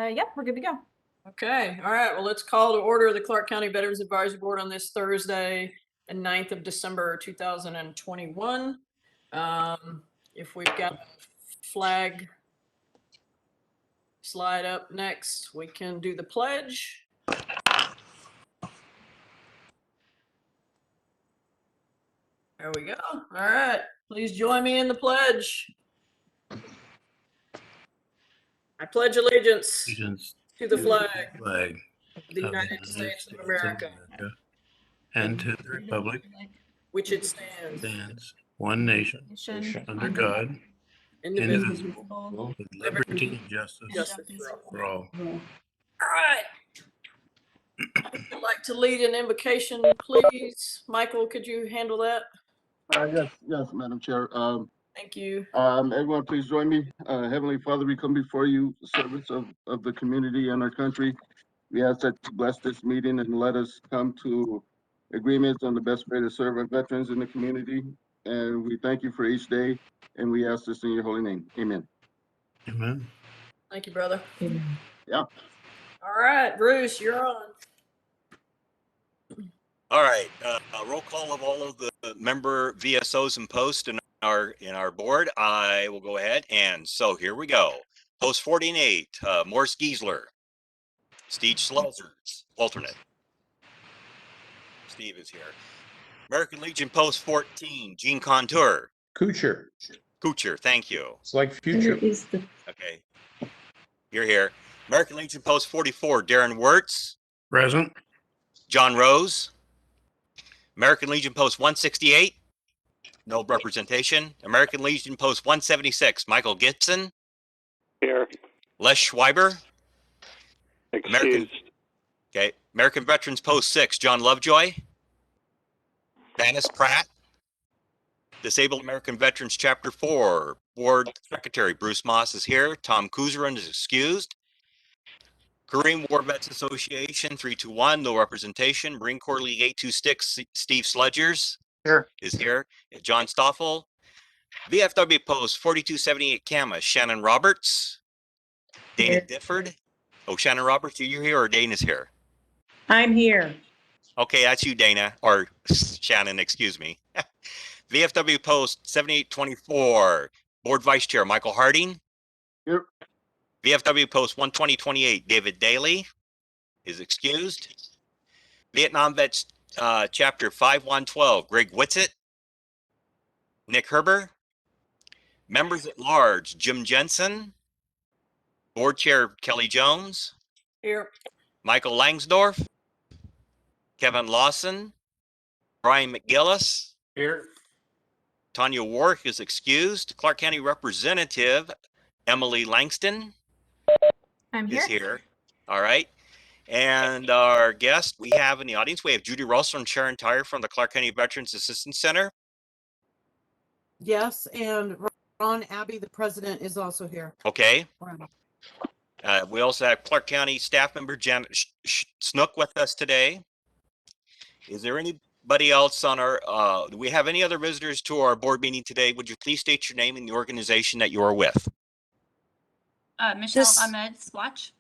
Yep, we're good to go. Okay, all right, well, let's call to order the Clark County Veterans Advisory Board on this Thursday, the 9th of December, 2021. If we've got a flag slide up next, we can do the pledge. There we go. All right, please join me in the pledge. I pledge allegiance to the flag of the United States of America and to the republic which it stands, one nation, under God, indivisible, with liberty and justice for all. All right. I'd like to lead an invocation, please. Michael, could you handle that? Yes, Madam Chair. Thank you. Everyone, please join me. Heavenly Father, we come before you, service of the community and our country. We ask that you bless this meeting and let us come to agreements on the best way to serve our veterans in the community. And we thank you for each day, and we ask this in your holy name. Amen. Amen. Thank you, brother. Amen. Yeah. All right, Bruce, you're on. All right, roll call of all of the member VSOs and posts in our board. I will go ahead, and so here we go. Post 48, Morris Giesler, Steve Schleuzers, alternate. Steve is here. American Legion Post 14, Gene Contour. Kuchar, thank you. it's like future. Okay, you're here. American Legion Post 44, Darren Wirtz. Present. John Rose. American Legion Post 168, no representation. American Legion Post 176, Michael Gibson. Here. Les Schreiber. Excused. American Veterans Post 6, John Lovejoy. Dennis Pratt. Disabled American Veterans Chapter 4, Board Secretary Bruce Moss is here. Tom Kuzerin is excused. Korean War Vets Association 321, no representation. Marine Corps League 826, Steve Sledgers is here. John Stoffel. VFW Post 4278 Kama, Shannon Roberts. Dana Difford. Oh, Shannon Roberts, you're here or Dana's here? I'm here. Okay, that's you, Dana, or Shannon, excuse me. VFW Post 7824, Board Vice Chair Michael Harding. Here. VFW Post 12028, David Daly is excused. Vietnam Vets Chapter 5112, Greg Whitsitt. Nick Herber. Members at Large, Jim Jensen. Board Chair Kelly Jones. Here. Michael Langsdorf. Kevin Lawson. Brian McGillis. Here. Tanya Warwick is excused. Clark County Representative Emily Langston I'm here. is here. All right. And our guest we have in the audience, we have Judy Russell and Sharon Tyre from the Clark County Veterans Assistance Center. Yes, and Ron Abbey, the president, is also here. Okay. We also have Clark County staff member Janet Snook with us today. Is there anybody else on our, do we have any other visitors to our board meeting today? Would you please state your name and the organization that you are with? Michelle Ahmed Swatch.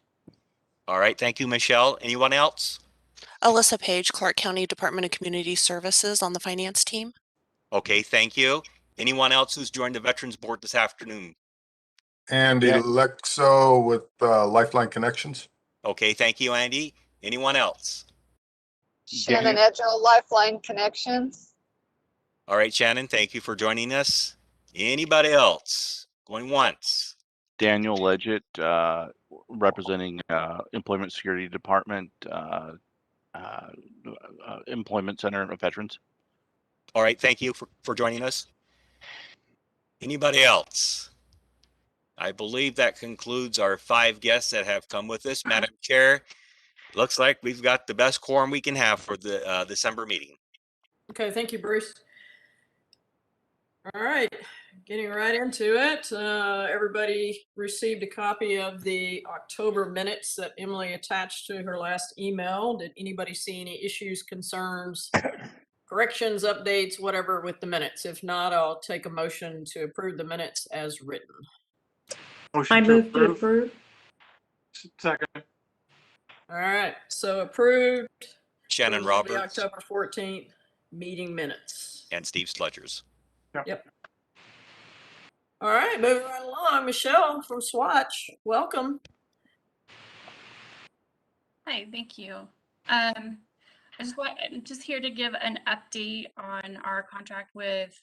All right, thank you, Michelle. Anyone else? Alyssa Page, Clark County Department of Community Services on the finance team. Okay, thank you. Anyone else who's joined the Veterans Board this afternoon? Andy Lexo with Lifeline Connections. Okay, thank you, Andy. Anyone else? Shannon Edgell, Lifeline Connections. All right, Shannon, thank you for joining us. Anybody else? Going once. Daniel Leggett, representing Employment Security Department, Employment Center of Veterans. All right, thank you for joining us. Anybody else? I believe that concludes our 5 guests that have come with us. Madam Chair, looks like we've got the best quorum we can have for the December meeting. Okay, thank you, Bruce. All right, getting right into it. Everybody received a copy of the October minutes that Emily attached to her last email. Did anybody see any issues, concerns, corrections, updates, whatever with the minutes? If not, I'll take a motion to approve the minutes as written. I move to approve. Second. All right, so approved. Shannon for the Roberts October 14th meeting minutes. and Steve Sludgers. Yep. All right, moving right along. Michelle from Swatch, welcome. Hi, thank you. I'm just here to give an update on our contract with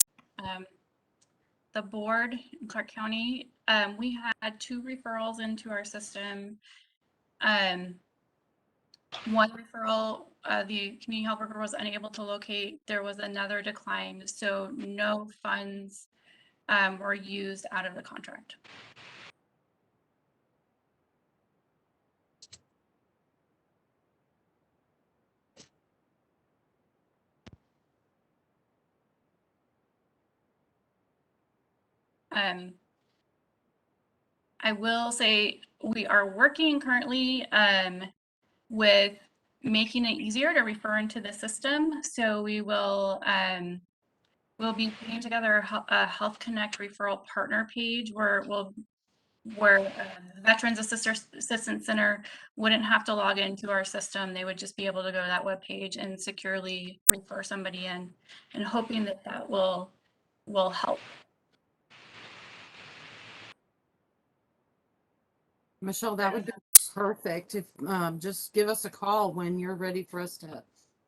the board in Clark County. We had 2 referrals into our system. One referral, the community health worker was unable to locate. There was another decline, so no funds were used out of the contract. I will say we are working currently with making it easier to refer into the system. So we will we'll be putting together a Health Connect referral partner page where Veterans Assistance Center wouldn't have to log into our system. They would just be able to go to that webpage and securely refer somebody in, and hoping that that will help. Michelle, that would be perfect. If just give us a call when you're ready for us to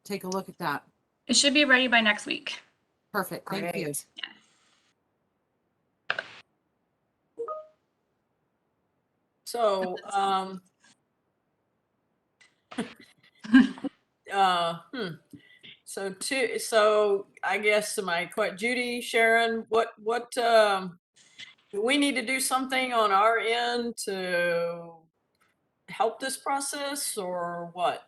take a look at that. It should be ready by next week. Perfect. Thank you. So, so I guess Judy, Sharon, what do we need to do something on our end to help this process, or what?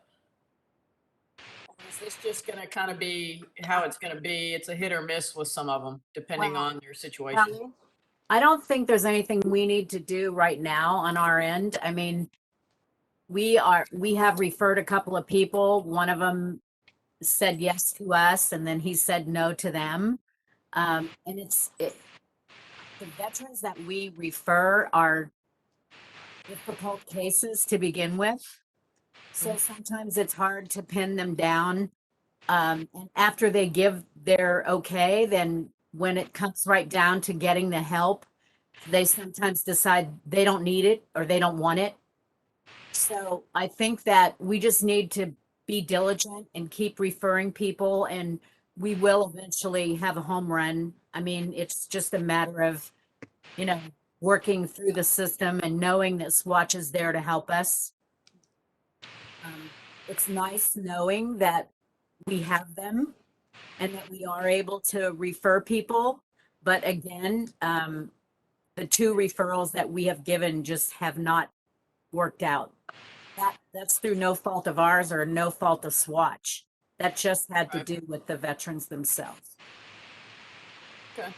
Or is this just going to kind of be how it's going to be? It's a hit or miss with some of them, depending on their situation. I don't think there's anything we need to do right now on our end. I mean, we have referred a couple of people. One of them said yes to us, and then he said no to them. And the veterans that we refer are difficult cases to begin with. So sometimes it's hard to pin them down. And after they give their okay, then when it comes right down to getting the help, they sometimes decide they don't need it or they don't want it. So I think that we just need to be diligent and keep referring people, and we will eventually have a home run. I mean, it's just a matter of, working through the system and knowing that Swatch is there to help us. It's nice knowing that we have them and that we are able to refer people. But again, the 2 referrals that we have given just have not worked out. That's through no fault of ours or no fault of Swatch. That just had to do with the veterans themselves. Okay.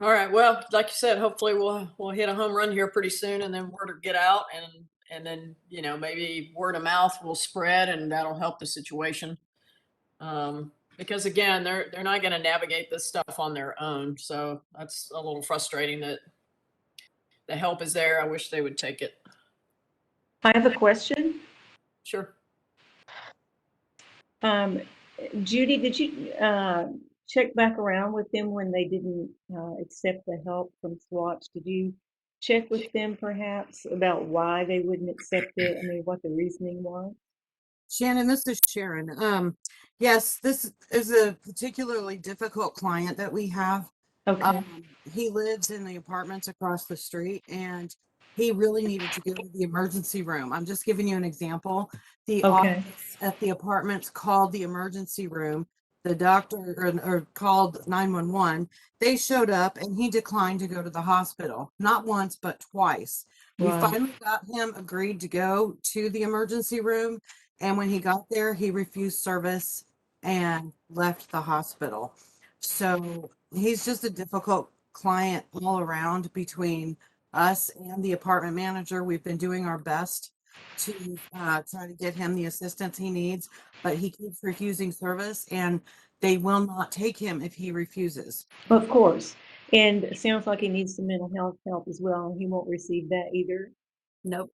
All right. Well, like you said, hopefully we'll hit a home run here pretty soon, and then word will get out, and then maybe word of mouth will spread, and that'll help the situation. Because again, they're not going to navigate this stuff on their own, so that's a little frustrating that the help is there. I wish they would take it. I have a question. Sure. Judy, did you check back around with them when they didn't accept the help from Swatch? Did you check with them perhaps about why they wouldn't accept it? I mean, what the reasoning was? Shannon, this is Sharon. Yes, this is a particularly difficult client that we have. Okay. He lives in the apartments across the street, and he really needed to go to the emergency room. I'm just giving you an example. The office at the apartments called the emergency room. The doctor or called 911. They showed up, and he declined to go to the hospital. Not once, but twice. We finally got him agreed to go to the emergency room. And when he got there, he refused service and left the hospital. So he's just a difficult client all around between us and the apartment manager. We've been doing our best to try to get him the assistance he needs, but he keeps refusing service, and they will not take him if he refuses. Of course. And it sounds like he needs some mental health help as well, and he won't receive that either. Nope.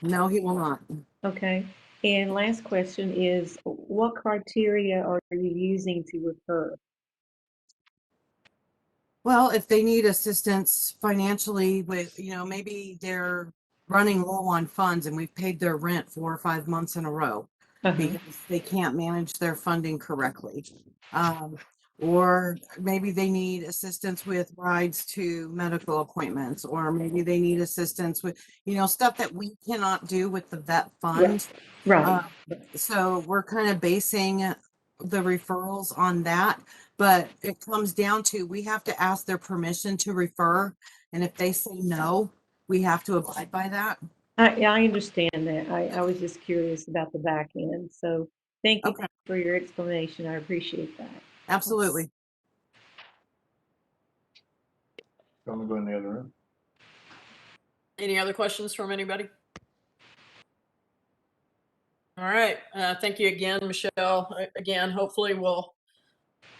No, he will not. Okay. And last question is, what criteria are you using to refer? Well, if they need assistance financially with, maybe they're running low on funds and we've paid their rent 4 or 5 months in a row because they can't manage their funding correctly. Or maybe they need assistance with rides to medical appointments, or maybe they need assistance with, stuff that we cannot do with the vet fund. Right. So we're kind of basing the referrals on that, but it comes down to, we have to ask their permission to refer. And if they say no, we have to abide by that. I understand that. I was just curious about the back end. So thank you for your explanation. I appreciate that. Absolutely. Want to go in the other room? Any other questions from anybody? All right. Thank you again, Michelle. Again, hopefully we'll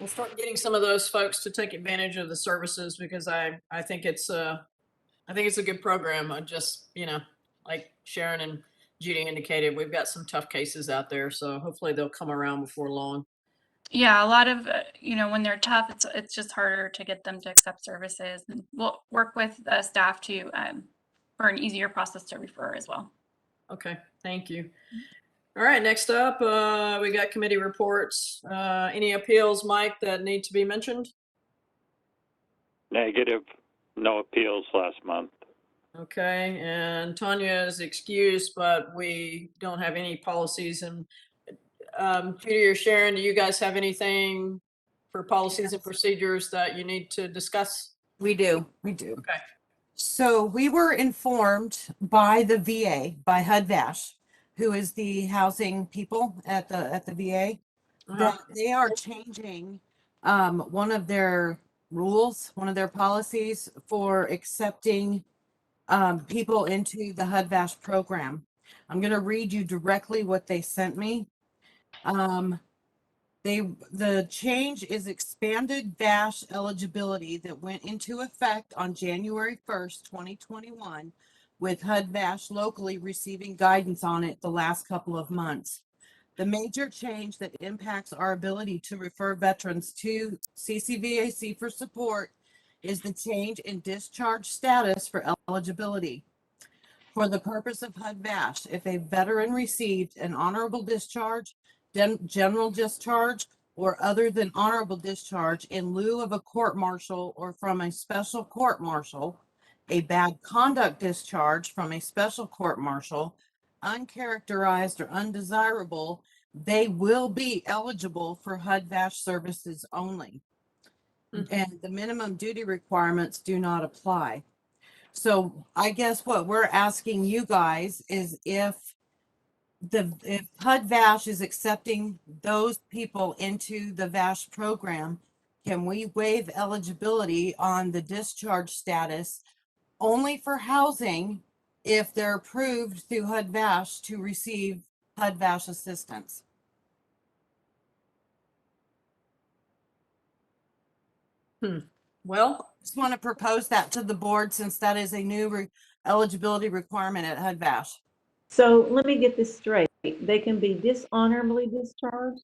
start getting some of those folks to take advantage of the services, because I think it's a good program. I just, like Sharon and Judy indicated, we've got some tough cases out there, so hopefully they'll come around before long. Yeah, a lot of, when they're tough, it's just harder to get them to accept services. And we'll work with staff to for an easier process to refer as well. Okay, thank you. All right, next up, we got committee reports. Any appeals, Mike, that need to be mentioned? Negative. No appeals last month. Okay, and Tanya is excused, but we don't have any policies. And Judy or Sharon, do you guys have anything for policies and procedures that you need to discuss? We do. Okay. So we were informed by the VA, by HUD-VASH, who is the housing people at the VA, that they are changing one of their rules, one of their policies for accepting people into the HUD-VASH program. I'm going to read you directly what they sent me. The change is expanded VASH eligibility that went into effect on January 1st, 2021, with HUD-VASH locally receiving guidance on it the last couple of months. The major change that impacts our ability to refer veterans to CCVAC for support is the change in discharge status for eligibility. For the purpose of HUD-VASH, if a veteran received an honorable discharge, general discharge, or other than honorable discharge in lieu of a court-martial or from a special court-martial, a bad conduct discharge from a special court-martial, uncharacterized or undesirable, they will be eligible for HUD-VASH services only. And the minimum duty requirements do not apply. So I guess what we're asking you guys is if HUD-VASH is accepting those people into the VASH program, can we waive eligibility on the discharge status only for housing if they're approved through HUD-VASH to receive HUD-VASH assistance? Well, just want to propose that to the board, since that is a new eligibility requirement at HUD-VASH. So let me get this straight. They can be dishonorably discharged?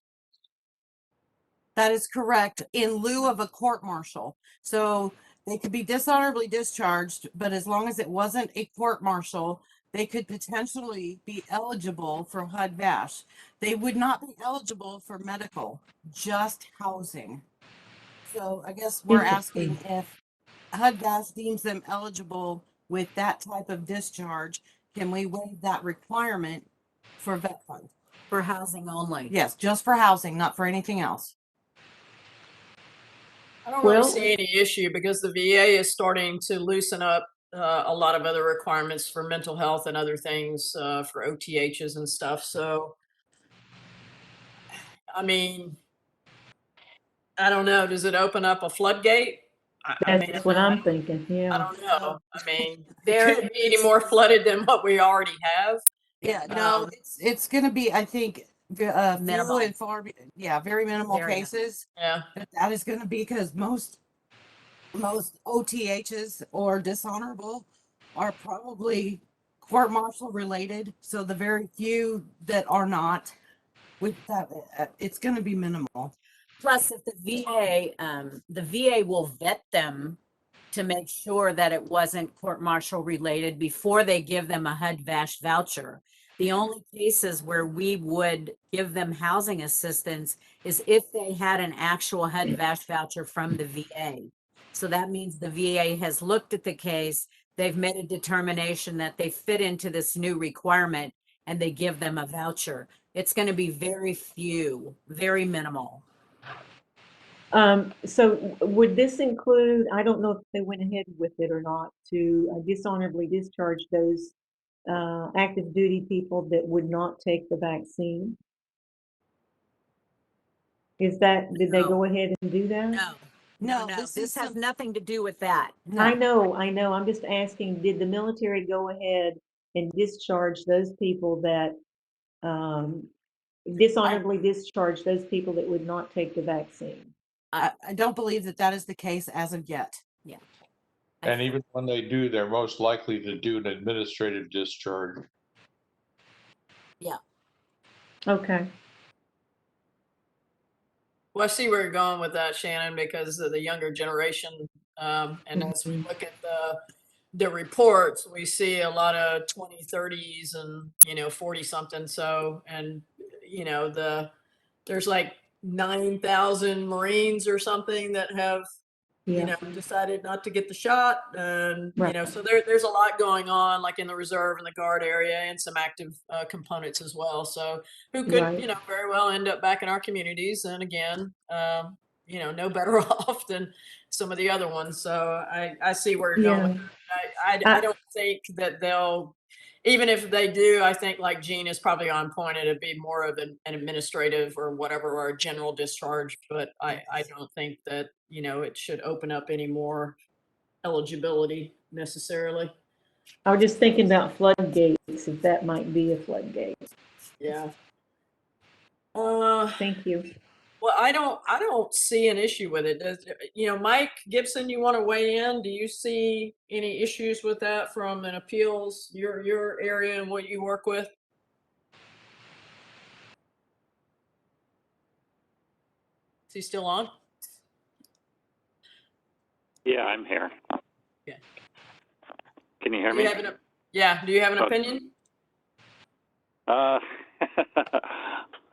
That is correct, in lieu of a court-martial. So they could be dishonorably discharged, but as long as it wasn't a court-martial, they could potentially be eligible for HUD-VASH. They would not be eligible for medical, just housing. So I guess we're asking if HUD-VASH deems them eligible with that type of discharge, can we waive that requirement for vet fund? For housing only. Yes, just for housing, not for anything else. I don't really see any issue, because the VA is starting to loosen up a lot of other requirements for mental health and other things for OTHs and stuff. So, I mean, I don't know. Does it open up a floodgate? That's what I'm thinking. Yeah. I don't know. I mean, there be any more flooded than what we already have? Yeah, no, it's going to be, I think, few and far, very minimal cases. Yeah. But that is going to be because most OTHs or dishonorable are probably court martial related. So the very few that are not, with that, it's going to be minimal. Plus, if the VA will vet them to make sure that it wasn't court martial related before they give them a HUD-VASH voucher. The only cases where we would give them housing assistance is if they had an actual HUD-VASH voucher from the VA. So that means the VA has looked at the case, they've made a determination that they fit into this new requirement, and they give them a voucher. It's going to be very few, very minimal. So would this include, I don't know if they went ahead with it or not, to dishonorably discharge those active duty people that would not take the vaccine? Did they go ahead and do that? No, this has nothing to do with that. I know. I'm just asking, did the military go ahead and discharge those people that, dishonorably discharge those people that would not take the vaccine? I don't believe that is the case as of yet. Yeah. And even when they do, they're most likely to do an administrative discharge. Yeah. Okay. Well, I see where you're going with that, Shannon, because of the younger generation. And as we look at the reports, we see a lot of 20, 30s and, 40 something. So, and, there's like 9,000 Marines or something that have, decided not to get the shot. And, so there's a lot going on, like in the reserve and the guard area, and some active components as well. So who could, very well end up back in our communities. And again, no better off than some of the other ones. So I see where you're going with that. I don't think that they'll, even if they do, I think like Gene is probably on point. It'd be more of an administrative or whatever, or a general discharge. But I don't think that, it should open up any more eligibility necessarily. I was just thinking about floodgates, if that might be a floodgate. Yeah. Thank you. Well, I don't see an issue with it. Mike Gibson, you want to weigh in? Do you see any issues with that from an appeals, your area and what you work with? Is he still on? Yeah, I'm here. Yeah. Can you hear me? Do you have an opinion?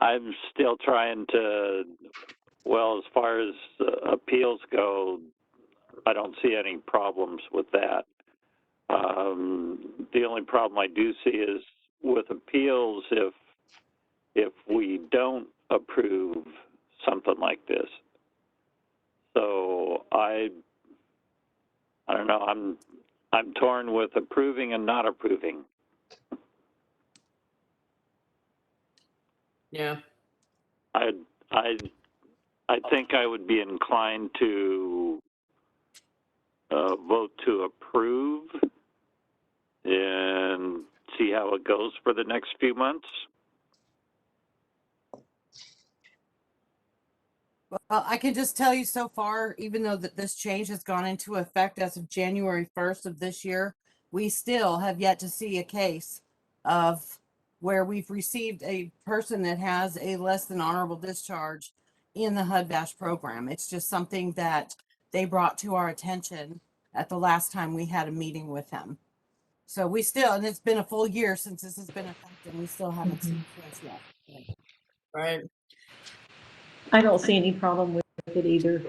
I'm still trying to, as far as appeals go, I don't see any problems with that. The only problem I do see is with appeals, if we don't approve something like this. So I don't know, I'm torn with approving and not approving. Yeah. I think I would be inclined to vote to approve and see how it goes for the next few months. Well, I can just tell you so far, even though that this change has gone into effect as of January 1st of this year, we still have yet to see a case of where we've received a person that has a less than honorable discharge in the HUD-VASH program. It's just something that they brought to our attention at the last time we had a meeting with him. So we still, and it's been a full year since this has been effective, we still haven't seen this yet. Right. I don't see any problem with it either.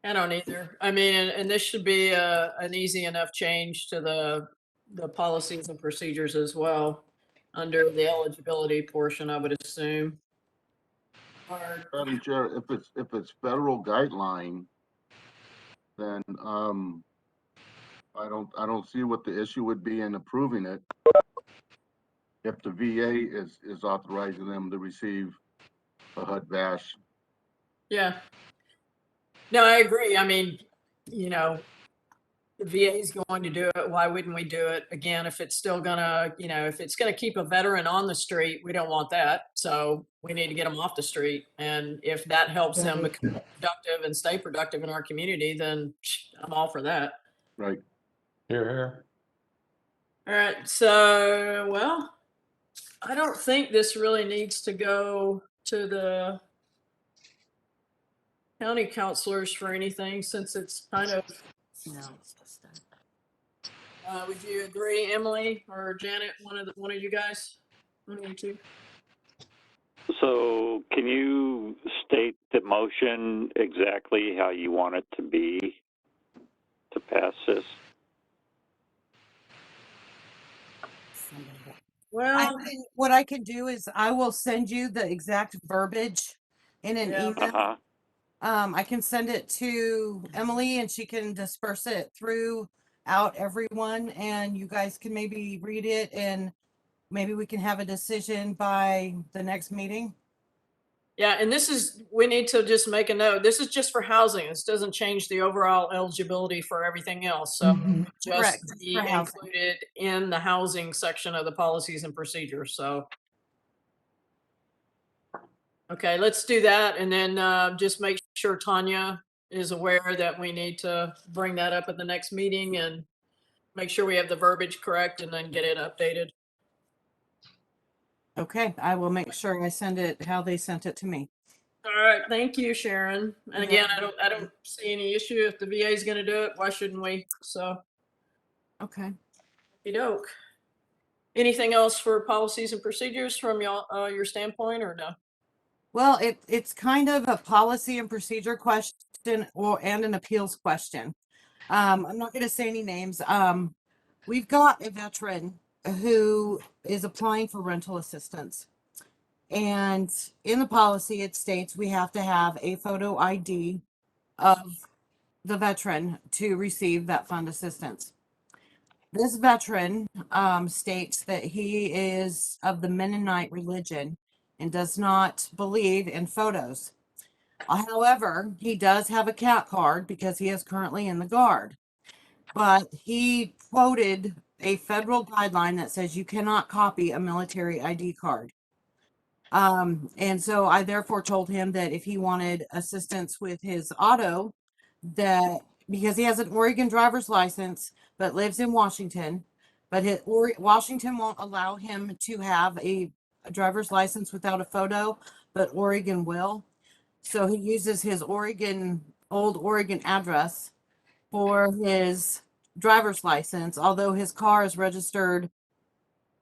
I don't either. I mean, and this should be an easy enough change to the policies and procedures as well under the eligibility portion, I would assume. Madam Chair, if it's federal guideline, then I don't see what the issue would be in approving it if the VA is authorizing them to receive a HUD-VASH. Yeah. No, I agree. I mean, the VA is going to do it. Why wouldn't we do it? Again, if it's still gonna, if it's gonna keep a veteran on the street, we don't want that. So we need to get them off the street. And if that helps them become productive and stay productive in our community, then I'm all for that. Right. Here. All right, so, well, I don't think this really needs to go to the county counselors for anything, since it's kind of, No, it's just that. would you agree, Emily or Janet, one of you guys? One of you two? So can you state the motion exactly how you want it to be to pass this? Well, What I can do is I will send you the exact verbiage in an Yeah. email. I can send it to Emily and she can disperse it throughout everyone and you guys can maybe read it and maybe we can have a decision by the next meeting. yeah, and we need to just make a note. This is just for housing. This doesn't change the overall eligibility for everything else. So Correct. just Just be for housing. included in the housing section of the policies and procedures. So, okay, let's do that. And then just make sure Tanya is aware that we need to bring that up at the next meeting and make sure we have the verbiage correct and then get it updated. Okay, I will make sure I send it how they sent it to me. All right, thank you, Sharon. And You're again, I don't see any issue if the VA is going to do it. Why shouldn't we? So, Okay. doke. Anything else for policies and procedures from y'all, your standpoint, or no? Well, it's kind of a policy and procedure question and an appeals question. I'm not going to say any names. We've got a veteran who is applying for rental assistance. And in the policy, it states we have to have a photo ID of the veteran to receive that fund assistance. This veteran states that he is of the Mennonite religion and does not believe in photos. However, he does have a CAT card because he is currently in the Guard. But he quoted a federal guideline that says you cannot copy a military ID card. And so I therefore told him that if he wanted assistance with his auto, that because he has an Oregon driver's license but lives in Washington, but Washington won't allow him to have a driver's license without a photo, but Oregon will. So he uses his old Oregon address for his driver's license, although his car is registered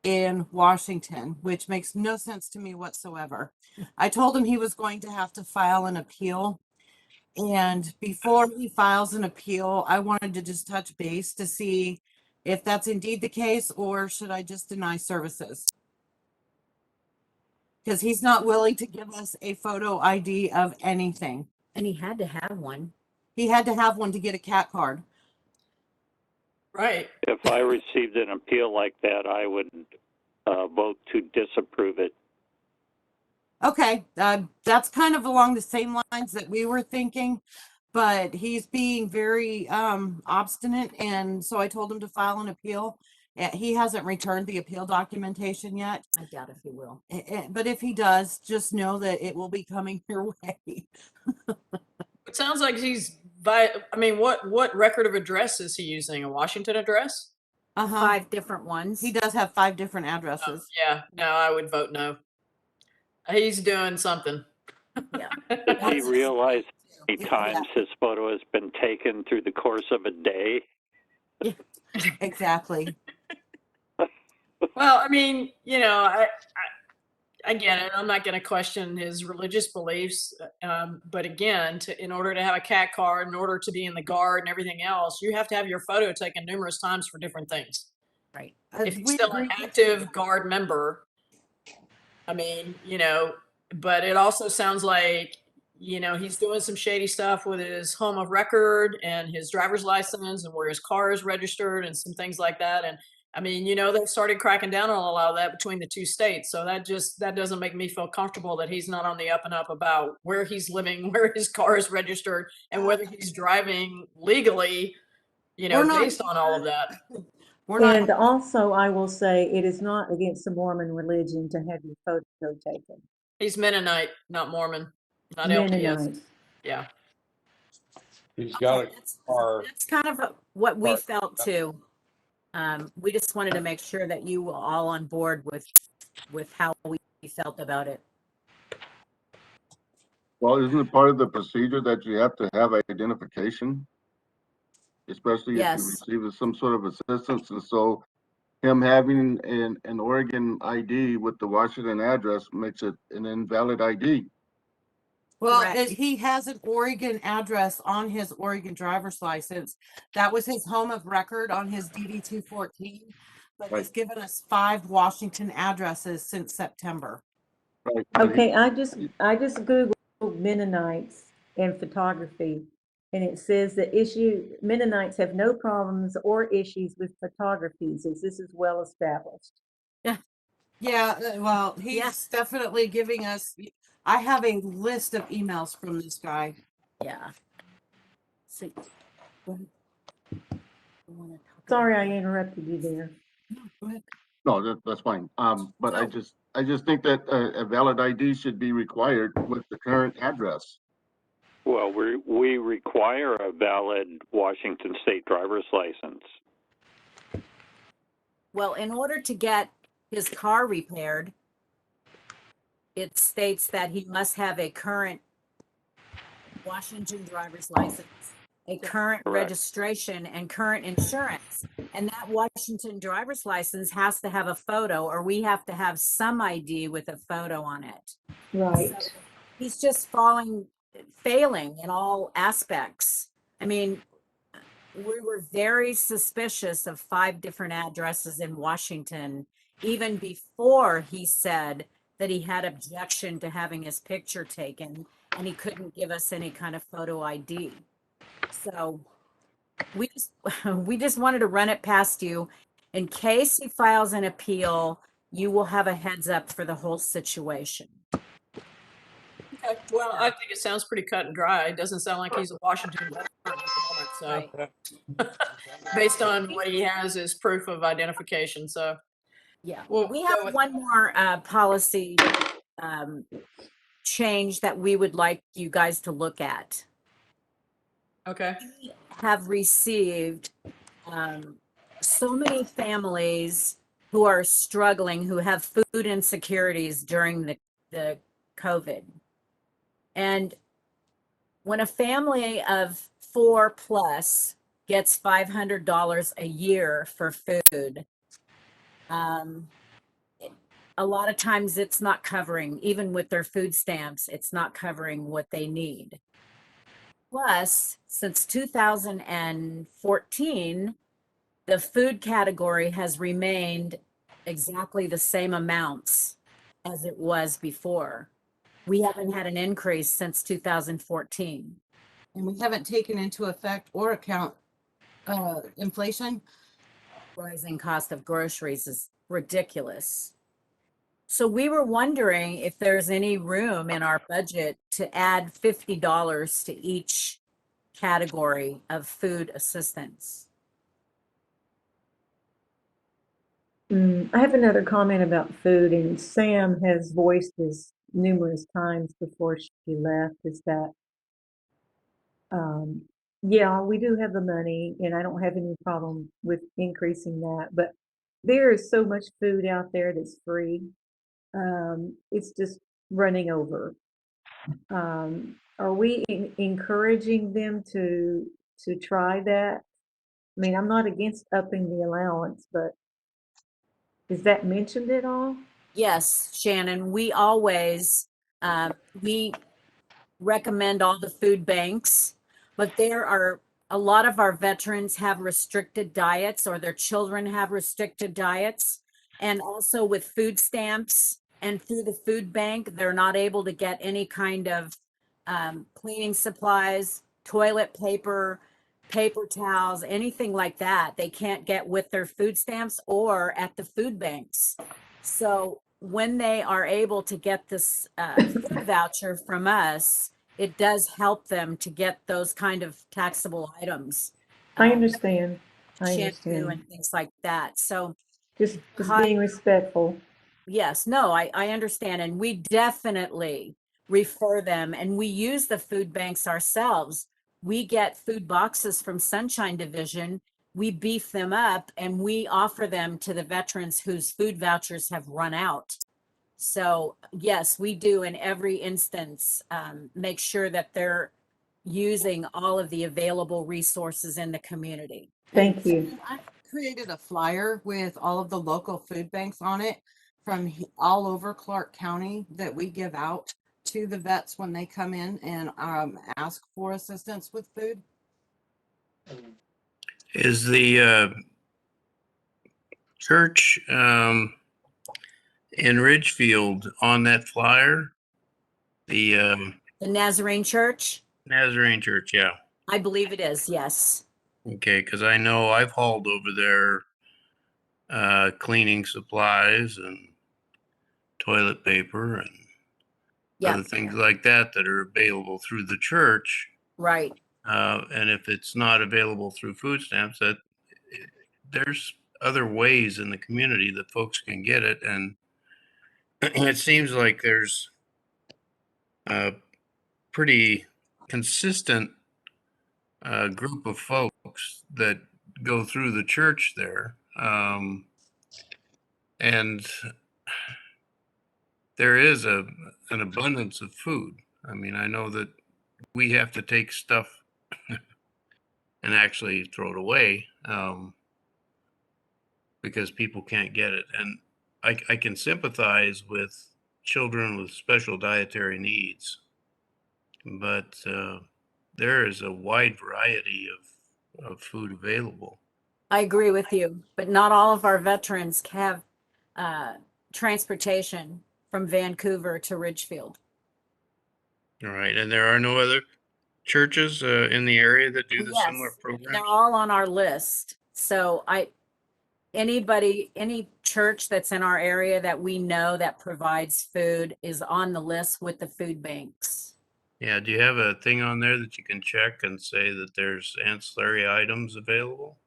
in Washington, which makes no sense to me whatsoever. I told him he was going to have to file an appeal. And before he files an appeal, I wanted to just touch base to see if that's indeed the case, or should I just deny services? Because he's not willing to give us a photo ID of anything. And he had to have one. He had to have one to get a CAT card. Right. If I received an appeal like that, I would vote to disapprove it. Okay, that's kind of along the same lines that we were thinking, but he's being very obstinate, and so I told him to file an appeal. He hasn't returned the appeal documentation yet. I doubt if he will. But if he does, just know that it will be coming your way. It sounds like what record of address is he using? A Washington address? 5 different ones. He does have 5 different addresses. Yeah, no, I would vote no. He's doing something. Yeah. Does he realize how many times his photo has been taken through the course of a day? Exactly. Well, I mean, I get it. I'm not going to question his religious beliefs. But again, in order to have a CAT card, in order to be in the Guard and everything else, you have to have your photo taken numerous times for different things. Right. If he's still an active Guard member, I mean, but it also sounds like, he's doing some shady stuff with his home of record and his driver's license and where his car is registered and some things like that. And I mean, they started cracking down on a lot of that between the 2 states. So that doesn't make me feel comfortable that he's not on the up and up about where he's living, where his car is registered, and whether he's driving legally, based on all of that. And also, I will say, it is not against the Mormon religion to have your photo taken. He's Mennonite, not Mormon, not Mennonite. LDS. Yeah. He's got a car. That's kind of what we felt too. We just wanted to make sure that you were all on board with how we felt about it. Well, isn't it part of the procedure that you have to have identification? Especially if you Yes. receive some sort of assistance, and so him having an Oregon ID with the Washington address makes it an invalid ID. Well, Correct. he has an Oregon address on his Oregon driver's license. That was his home of record on his DD 214, but Right. he's given us 5 Washington addresses since September. Right. Okay, I just Googled Mennonites and photography, and it says the Mennonites have no problems or issues with photographies, as this is well established. Yeah, well, he's Yes. definitely giving us. I have a list of emails from this guy. Yeah. So, go ahead. You wanna talk Sorry, about I interrupted you there. Go ahead. No, that's fine. But I just think that a valid ID should be required with the current address. Well, we require a valid Washington State driver's license. Well, in order to get his car repaired, it states that he must have a current Washington driver's license, a current Correct. registration, and current insurance. And that Washington driver's license has to have a photo, or we have to have some ID with a photo on it. Right. So he's just failing in all aspects. I mean, we were very suspicious of 5 different addresses in Washington, even before he said that he had objection to having his picture taken and he couldn't give us any kind of photo ID. So we just wanted to run it past you. In case he files an appeal, you will have a heads up for the whole situation. Okay, well, I think it sounds pretty cut and dry. It doesn't sound like he's a Washington veteran at the moment, so. Right. Based on what he has as proof of identification, so. Yeah, We'll we go have with- one more policy change that we would like you guys to look at. Okay, We have received so many families who are struggling, who have food insecurities during the COVID. And when a family of 4 plus gets $500 a year for food, a lot of times it's not covering, even with their food stamps, it's not covering what they need. Plus, since 2014, the food category has remained exactly the same amounts as it was before. We haven't had an increase since 2014. And we haven't taken into effect or account inflation. Rising cost of groceries is ridiculous. So we were wondering if there's any room in our budget to add $50 to each category of food assistance. I have another comment about food, and Sam has voiced this numerous times before she left, is that, yeah, we do have the money, and I don't have any problem with increasing that, but there is so much food out there that's free. It's just running over. Are we encouraging them to try that? I mean, I'm not against upping the allowance, but is that mentioned at all? Yes, Shannon, we always, we recommend all the food banks, but there are a lot of our veterans have restricted diets, or their children have restricted diets. And also with food stamps and through the food bank, they're not able to get any kind of cleaning supplies, toilet paper, paper towels, anything like that. They can't get with their food stamps or at the food banks. So when they are able to get this food voucher from us, it does help them to get those kind of taxable items. I understand. I Shampoo understand. and things like that. So Just being respectful. yes, no, I understand. And we definitely refer them, and we use the food banks ourselves. We get food boxes from Sunshine Division we beef them up and we offer them to the veterans whose food vouchers have run out. So yes, we do in every instance, make sure that they're using all of the available resources in the community. Thank you. I've created a flyer with all of the local food banks on it from all over Clark County that we give out to the vets when they come in and ask for assistance with food. Is the church in Ridgefield on that flyer? The Nazarene Church? Nazarene Church, yeah. I believe it is, yes. Okay, because I know I've hauled over there cleaning supplies and toilet paper and other things like that that are available through the church. Right. And if it's not available through food stamps, that there's other ways in the community that folks can get it. And it seems like there's a pretty consistent group of folks that go through the church there. And there is an abundance of food. I mean, I know that we have to take stuff and actually throw it away because people can't get it. And I can sympathize with children with special dietary needs, but there is a wide variety of food available. I agree with you, but not all of our veterans have transportation from Vancouver to Ridgefield. All right, and there are no other churches in the area that do the similar program? They're all on our list. So any church that's in our area that we know that provides food is on the list with the food banks. Yeah, do you have a thing on there that you can check and say that there's ancillary items available?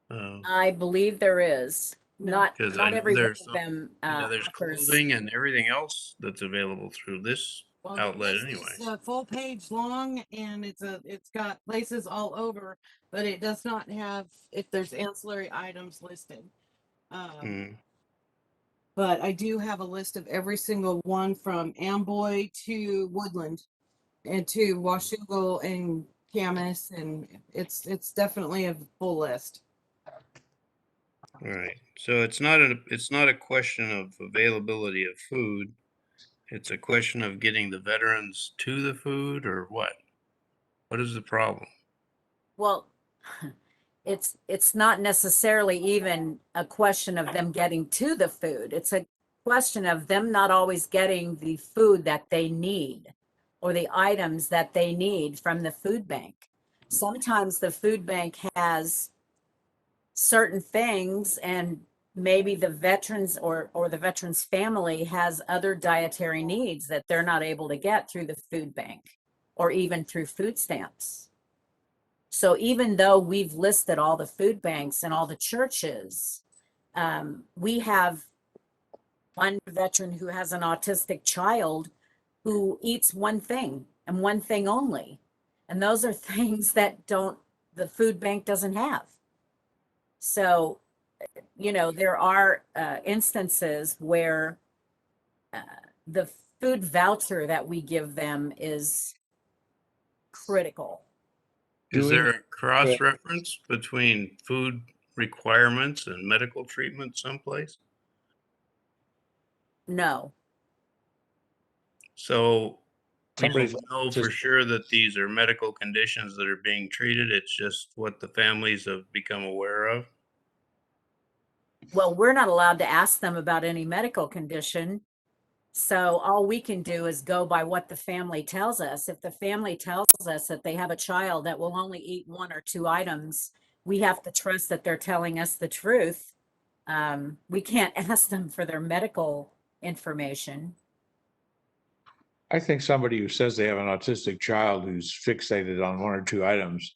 I believe there is. Not every one of them there's offers. clothing and everything else that's available through this outlet This anyway. is a full page long and it's got places all over, but it does not have if there's ancillary items listed. But I do have a list of every single one from Amboy to Woodland and to Washougal and Camas, and it's definitely a full list. All right. So it's not a question of availability of food. It's a question of getting the veterans to the food, or what? What is the problem? Well, it's not necessarily even a question of them getting to the food. It's a question of them not always getting the food that they need or the items that they need from the food bank. Sometimes the food bank has certain things and maybe the veterans or the veterans family has other dietary needs that they're not able to get through the food bank or even through food stamps. So even though we've listed all the food banks and all the churches, we have one veteran who has an autistic child who eats one thing and one thing only. And those are things that the food bank doesn't have. So, there are instances where the food voucher that we give them is critical. Is there a cross-reference between food requirements and medical treatment someplace? No. So people Somebody's know for sure that these are medical conditions that are being treated. It's just what the families have become aware of. Well, we're not allowed to ask them about any medical condition. So all we can do is go by what the family tells us. If the family tells us that they have a child that will only eat one or two items, we have to trust that they're telling us the truth. We can't ask them for their medical information. I think somebody who says they have an autistic child who's fixated on one or two items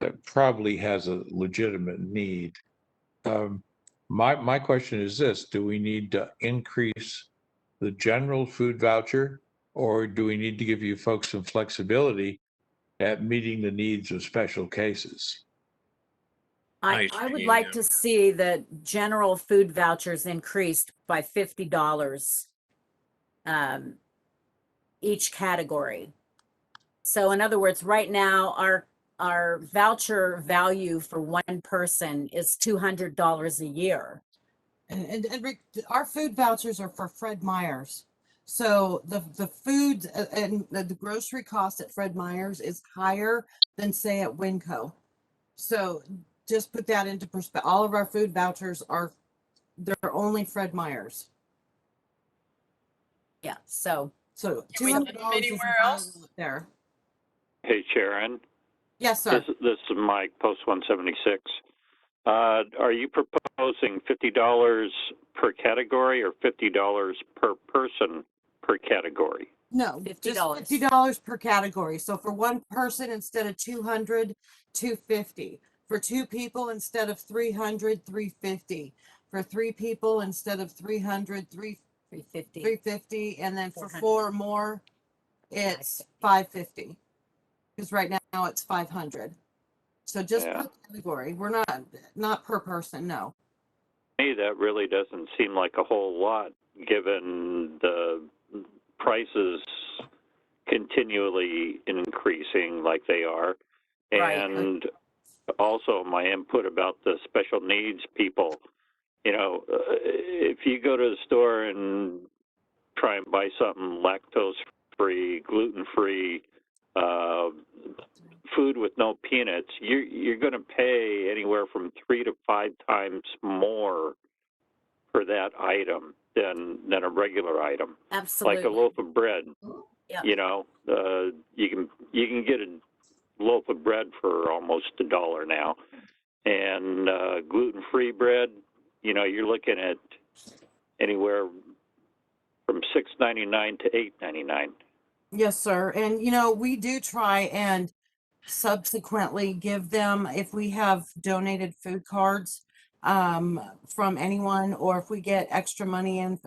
that probably has a legitimate need. My question is this: do we need to increase the general food voucher, or do we need to give you folks some flexibility at meeting the needs of special cases? I would see, like yeah. to see the general food vouchers increased by $50 each category. So in other words, right now, our voucher value for one person is $200 a year. And Rick, our food vouchers are for Fred Meyer's. So the food and the grocery cost at Fred Meyer's is higher than say at Winco. So just put that into perspective. All of our food vouchers they're only Fred Meyer's. Yeah, so So we get them $200 is anywhere about else? there. Hey, Sharon, Yes, sir. this is Mike, Post 176. Are you proposing $50 per category or $50 per person per category? No, just $50 per category. So for one person, instead of 200, 250. For two people, instead of 300, 350. For three people, instead of 300, 350. 350. And then for 400. four or more, it's 550. Because right now it's 500. So just per category. We're not per person, no. To me, that really doesn't seem like a whole lot, given the prices continually increasing like they are. Right. And also my input about the special needs people. You know, if you go to the store and try and buy something lactose-free, gluten-free, food with no peanuts, you're going to pay anywhere from 3 to 5 times more for that item than a regular item. Absolutely. Like a loaf of bread. Yeah. You know, you can get a loaf of bread for almost $1 now, and gluten-free bread, you know, you're looking at anywhere from $6.99 to $8.99. Yes, sir. And you know, we do try and subsequently give them, if we have donated food cards from anyone, or if we get extra money in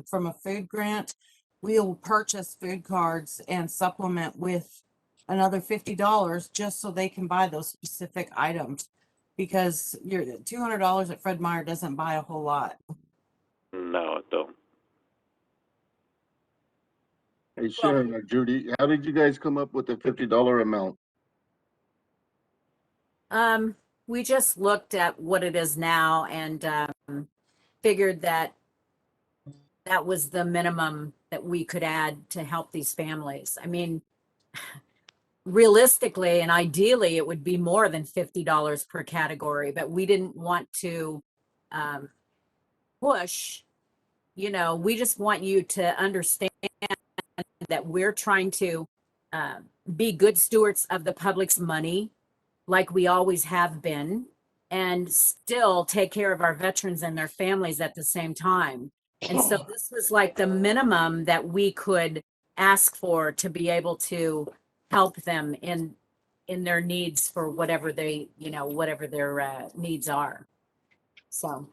from a food grant, we'll purchase food cards and supplement with another $50 just so they can buy those specific items, because your $200 at Fred Meyer doesn't buy a whole lot. No, it don't. Hey, Sharon or Judy, how did you guys come up with the $50 amount? We just looked at what it is now and figured that that was the minimum that we could add to help these families. I mean, realistically and ideally, it would be more than $50 per category, but we didn't want to push. You know, we just want you to understand that we're trying to be good stewards of the public's money, like we always have been, and still take care of our veterans and their families at the same time. And so this was like the minimum that we could ask for to be able to help them in their needs for whatever they, you know, whatever their needs are. So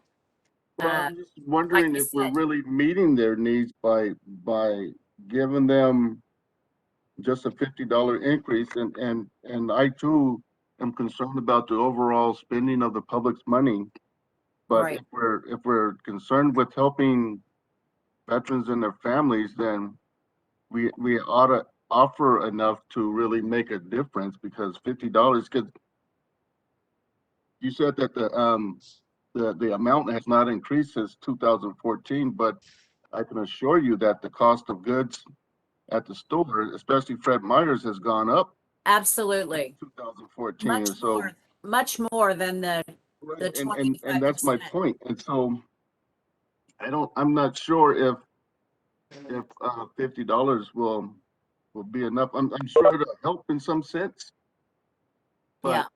Well, I'm just wondering if we're really meeting their needs by giving them just a $50 increase, and I too am concerned about the overall spending of the public's money. But Right. if we're concerned with helping veterans and their families, then we ought to offer enough to really make a difference, because $50, because you said that the amount has not increased since 2014, but I can assure you that the cost of goods at the store, especially Fred Meyer's, has gone up. Absolutely. 2014, so much more than the right, 25%. and that's my point. And so I'm not sure if $50 will be enough. I'm sure it'll help in some sense, but Yeah.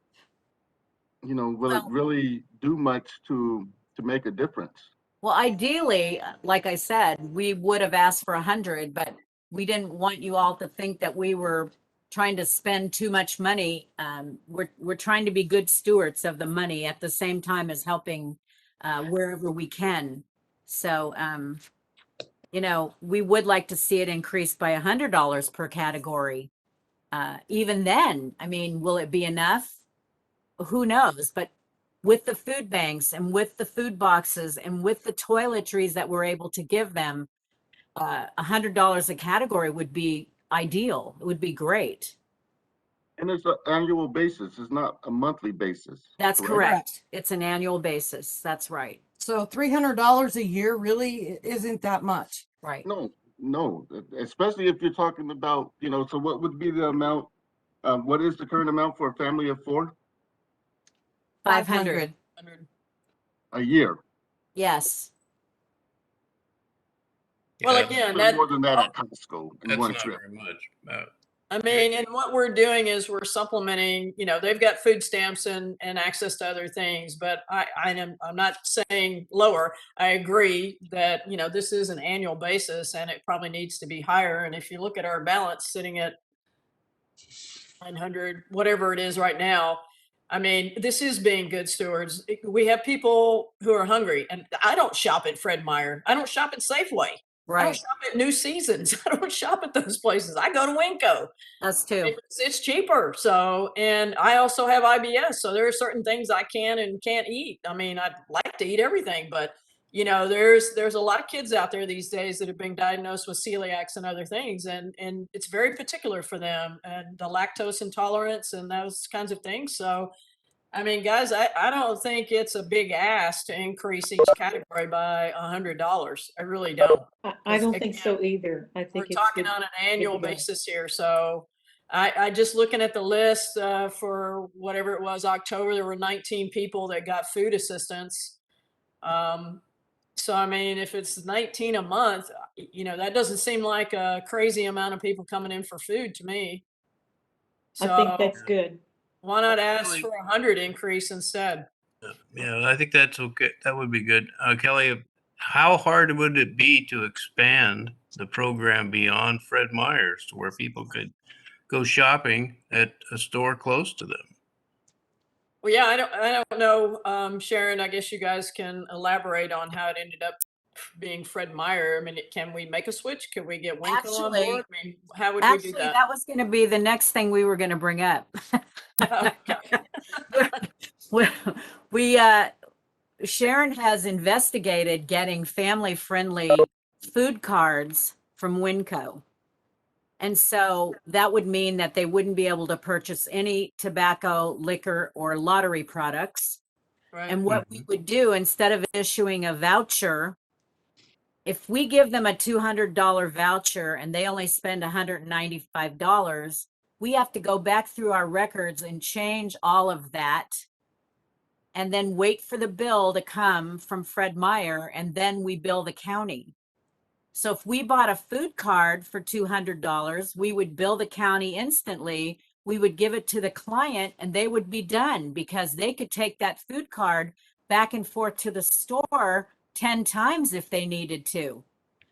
you know, will it really do much to make a difference? Well, ideally, like I said, we would have asked for 100, but we didn't want you all to think that we were trying to spend too much money. We're trying to be good stewards of the money at the same time as helping wherever we can. So, you know, we would like to see it increased by $100 per category. Even then, I mean, will it be enough? Who knows? But with the food banks and with the food boxes and with the toiletries that we're able to give them, $100 a category would be ideal. It would be great. And it's an annual basis. It's not a monthly basis. That's correct? correct. It's an annual basis. That's right. So $300 a year really isn't that much. Right. No, especially if you're talking about, so what would be the amount? What is the current amount for a family of 4 500. a year? Yes. Well, Yeah, again, Spend more than that at Costco in that's one not trip. very much. I mean, and what we're doing is we're supplementing, they've got food stamps and access to other things, but I'm not saying lower. I agree that, this is an annual basis and it probably needs to be higher. And if you look at our balance sitting at 900, whatever it is right now, I mean, this is being good stewards. We have people who are hungry, and I don't shop at Fred Meyer. I don't shop at Safeway. I don't Right. shop at New Seasons. I don't shop at those places. I go to Winco. Us too. It's cheaper. So, and I also have IBS. So there are certain things I can and can't eat. I mean, I'd like to eat everything, but there's a lot of kids out there these days that have been diagnosed with celiacs and other things. And it's very particular for them and the lactose intolerance and those kinds of things. So, I mean, guys, I don't think it's a big ask to increase each category by $100. I really don't. I don't think so either. I We're think it's talking good. on an annual to go. basis here. So I just looking at the list for whatever it was, October, there were 19 people that got food assistance. So, I mean, if it's 19 a month, that doesn't seem like a crazy amount of people coming in for food to me. I think that's good. Why not ask for 100 increase instead? Yeah, I think that's okay. That would be good. Kelly, how hard would it be to expand the program beyond Fred Meyer's to where people could go shopping at a store close to them? Well, yeah, I don't know, Sharon, I guess you guys can elaborate on how it ended up being Fred Meyer. I mean, can we make a switch? Can we get Winco on board? I mean, how would we do that? That was going to be the next thing we were going to bring up. Sharon has investigated getting family-friendly food cards from Winco. And so that would mean that they wouldn't be able to purchase any tobacco, liquor, or lottery products. Right. And what we would do, instead of issuing a voucher, if we give them a $200 voucher and they only spend $195, we have to go back through our records and change all of that and then wait for the bill to come from Fred Meyer, and then we bill the county. So if we bought a food card for $200, we would bill the county instantly. We would give it to the client and they would be done because they could take that food card back and forth to the store 10 times if they needed to.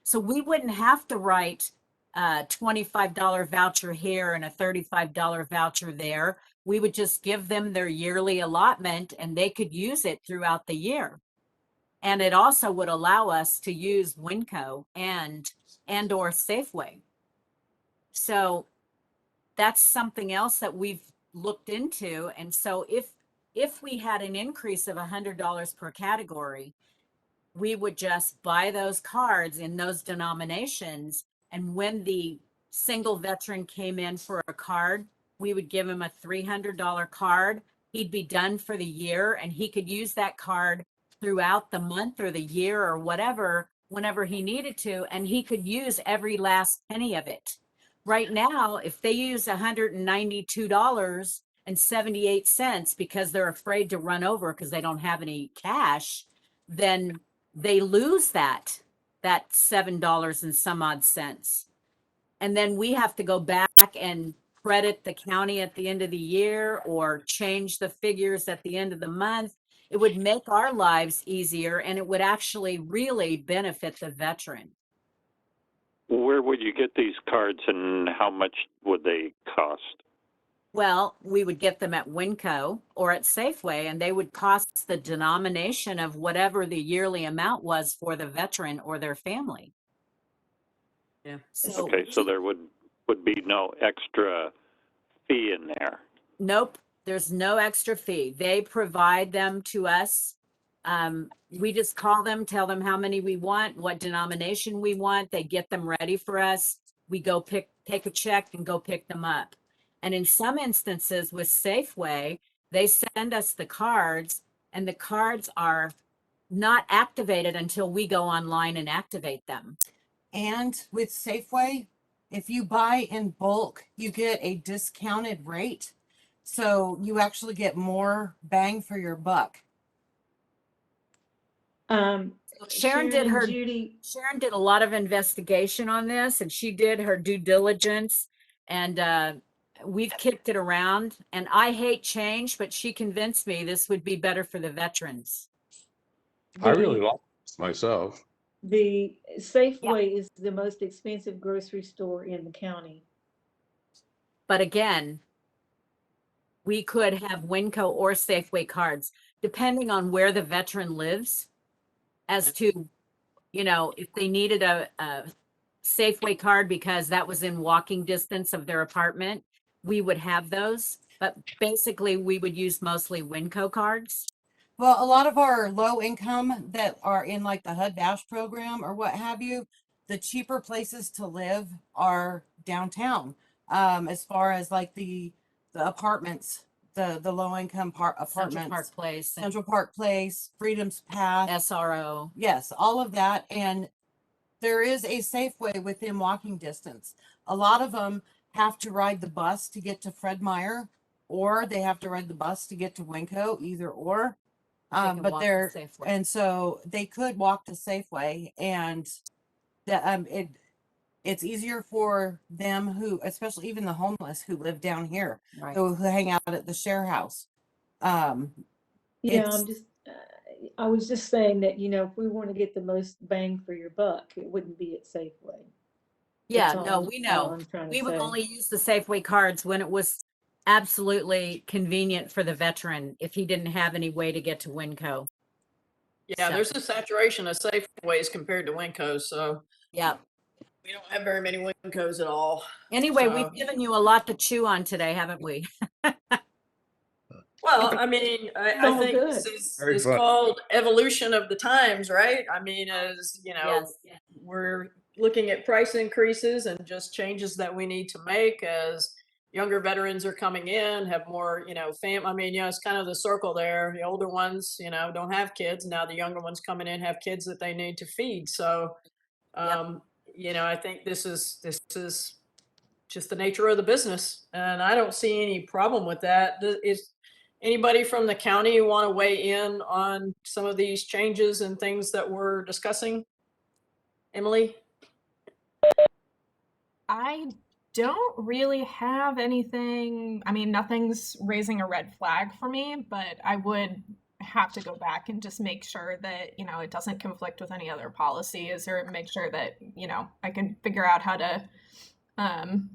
So we wouldn't have to write a $25 voucher here and a $35 voucher there. We would just give them their yearly allotment and they could use it throughout the year. And it also would allow us to use Winco and or Safeway. So that's something else that we've looked into. And so if we had an increase of $100 per category, we would just buy those cards in those denominations. And when the single veteran came in for a card, we would give him a $300 card. He'd be done for the year and he could use that card throughout the month or the year or whatever, whenever he needed to, and he could use every last penny of it. Right now, if they use $192.78 because they're afraid to run over because they don't have any cash, then they lose that $7 and some odd cents. And then we have to go back and credit the county at the end of the year or change the figures at the end of the month. It would make our lives easier and it would actually really benefit the veteran. Where would you get these cards and how much would they cost? Well, we would get them at Winco or at Safeway, and they would cost the denomination of whatever the yearly amount was for the veteran or their family. Yeah. Okay, so there would be no extra fee in there. Nope. There's no extra fee. They provide them to us. We just call them, tell them how many we want, what denomination we want. They get them ready for us. We go take a check and go pick them up. And in some instances with Safeway, they send us the cards and the cards are not activated until we go online and activate them. And with Safeway, if you buy in bulk, you get a discounted rate. So you actually get more bang for your buck. Sharon did and her Judy, Sharon did a lot of investigation on this and she did her due diligence and we've kicked it around and I hate change, but she convinced me this would be better for the veterans. I really like this myself. the Safeway is the most expensive grocery store in the county. But again, we could have Winco or Safeway cards, depending on where the veteran lives, as to, you know, if they needed a Safeway card because that was in walking distance of their apartment, we would have those. But basically, we would use mostly Winco cards. Well, a lot of our low income that are in like the HUD Dash program or what have you, the cheaper places to live are downtown. As far as like the apartments, the low income apartments, Central Park Place, Freedom's Path, SRO. yes, all of that. And there is a Safeway within walking distance. A lot of them have to ride the bus to get to Fred Meyer, or they have to ride the bus to get to Winco, either or. But they're, and so they could walk to Safeway and that, it's easier for them who, especially even the homeless who live down here, Right. who hang out at the share house. Yeah, It's- I'm just, I was just saying that, you know, if we want to get the most bang for your buck, it wouldn't be at Safeway. Yeah, That's no, all- we all know. I'm trying to We would say. only use the Safeway cards when it was absolutely convenient for the veteran if he didn't have any way to get to Winco. Yeah, So- there's a saturation of Safeways compared to Wincos, so Yeah. we don't have very many Wincos at all. Anyway, So- we've given you a lot to chew on today, haven't we? Well, I mean, I all think good. this is Very it's fun. called evolution of the times, right? I mean, as you know, Yes. we're looking at price increases and just changes that we need to make as younger veterans are coming in, have more, you know, I mean, you know, it's kind of the circle there. The older ones, you know, don't have kids. Now the younger ones coming in have kids that they need to feed. So, you know, I think this is just the nature of the business, and I don't see any problem with that. Is anybody from the county want to weigh in on some of these changes and things that we're discussing? Emily? I don't really have anything. I mean, nothing's raising a red flag for me, but I would have to go back and just make sure that, you know, it doesn't conflict with any other policies or make sure that, you know, I can figure out how to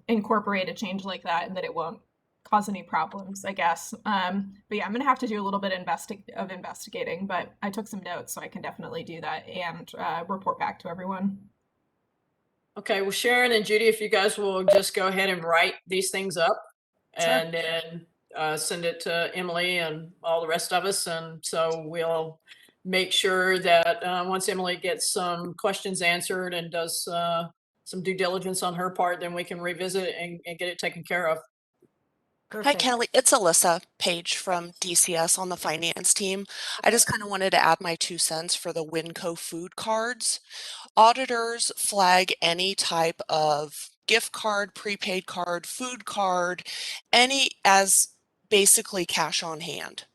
incorporate a change like that and that it won't cause any problems, I guess. But yeah, I'm gonna have to do a little bit of investigating, but I took some notes, so I can definitely do that and report back to everyone. Okay, well, Sharon and Judy, if you guys will just go ahead and write these things up and then send it to Emily and all the rest of us. And so we'll make sure that once Emily gets some questions answered and does some due diligence on her part, then we can revisit it and get it taken care of. Hi, Perfect. Kelly. It's Alyssa Page from DCS on the finance team. I just kind of wanted to add my 2 cents for the Winco food cards. Auditors flag any type of gift card, prepaid card, food card, any as basically cash on hand.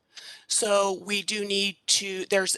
So we do need to, there's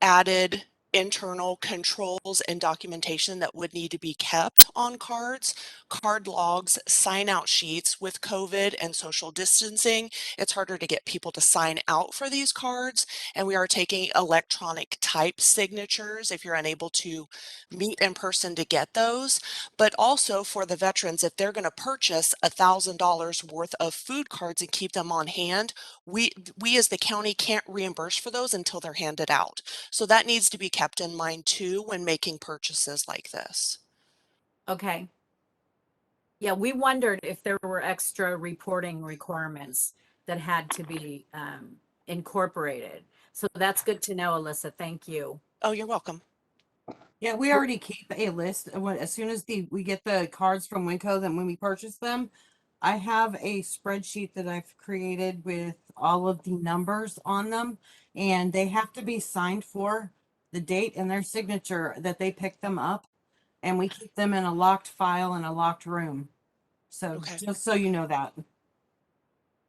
added internal controls and documentation that would need to be kept on cards, card logs, sign out sheets. With COVID and social distancing, it's harder to get people to sign out for these cards, and we are taking electronic type signatures if you're unable to meet in person to get those. But also for the veterans, if they're going to purchase $1,000 worth of food cards and keep them on hand, we as the county can't reimburse for those until they're handed out. So that needs to be kept in mind too when making purchases like this. Okay. Yeah, we wondered if there were extra reporting requirements. that had to be incorporated. So that's good to know, Alyssa. Thank you. Oh, you're welcome. Yeah, we already keep a list. As soon as we get the cards from Winco, then when we purchase them, I have a spreadsheet that I've created with all of the numbers on them, and they have to be signed for the date and their signature that they picked them up, and we keep them in a locked file in a locked room. So Okay. just so you know that.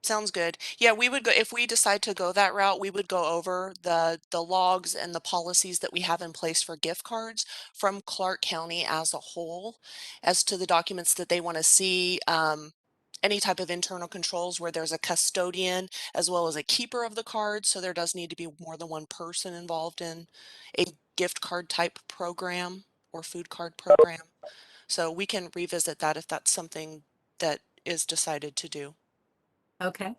Sounds good. Yeah, we would go, if we decide to go that route, we would go over the logs and the policies that we have in place for gift cards from Clark County as a whole, as to the documents that they want to see, any type of internal controls where there's a custodian as well as a keeper of the card. So there does need to be more than one person involved in a gift card type program or food card program. So we can revisit that if that's something that is decided to do. Okay.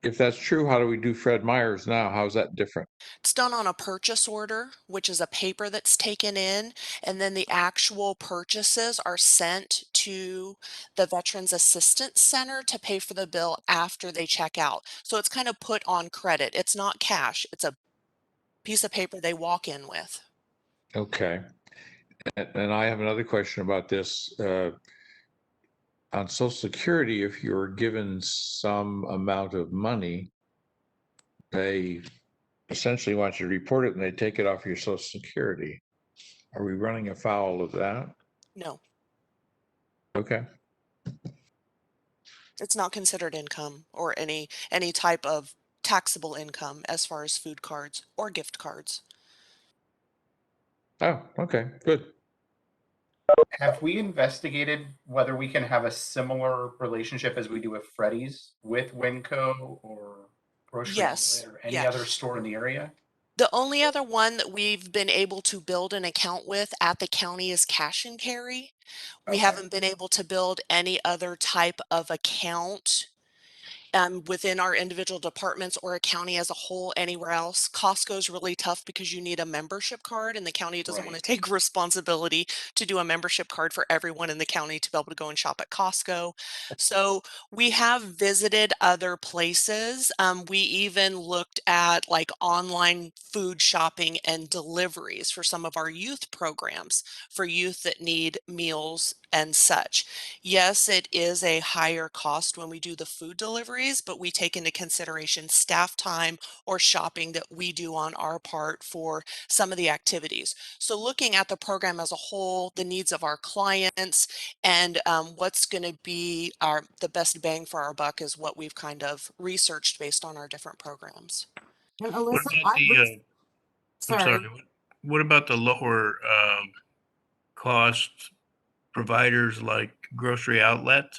If that's true, how do we do Fred Meyer's now? How's that different? It's done on a purchase order, which is a paper that's taken in, and then the actual purchases are sent to the Veterans Assistance Center to pay for the bill after they check out. So it's kind of put on credit. It's not cash. It's a piece of paper they walk in with. Okay. And I have another question about this. On Social Security, if you're given some amount of money, they essentially want you to report it and they take it off your Social Security. Are we running afoul of that? No, Okay. it's not considered income or any type of taxable income as far as food cards or gift cards. Oh, okay, good. Have we investigated whether we can have a similar relationship as we do with Freddy's with Winco or Grocery Yes. Outlet or any Yeah. other store in the area? The only other one that we've been able to build an account with at the county is Cash and Carry. We Okay. haven't been able to build any other type of account within our individual departments or a county as a whole anywhere else. Costco is really tough because you need a membership card and the county doesn't want to take responsibility to do a membership card for everyone in the county to be able to go and shop at Costco. So we have visited other places. We even looked at like online food shopping and deliveries for some of our youth programs for youth that need meals and such. Yes, it is a higher cost when we do the food deliveries, but we take into consideration staff time or shopping that we do on our part for some of the activities. So looking at the program as a whole, the needs of our clients, and what's going to be the best bang for our buck is what we've kind of researched based on our different programs. And What Alyssa, about the, I'm sorry. sorry, what about the lower cost providers like Grocery Outlet?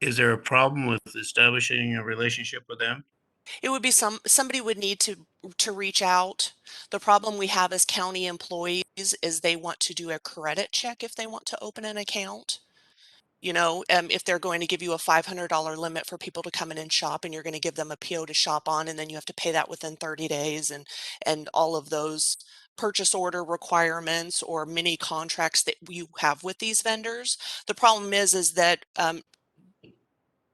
Is there a problem with establishing a relationship with them? It would be somebody would need to reach out. The problem we have as county employees is they want to do a credit check if they want to open an account. You know, if they're going to give you a $500 limit for people to come in and shop, and you're going to give them a PO to shop on, and then you have to pay that within 30 days, and all of those purchase order requirements or mini contracts that you have with these vendors. The problem is that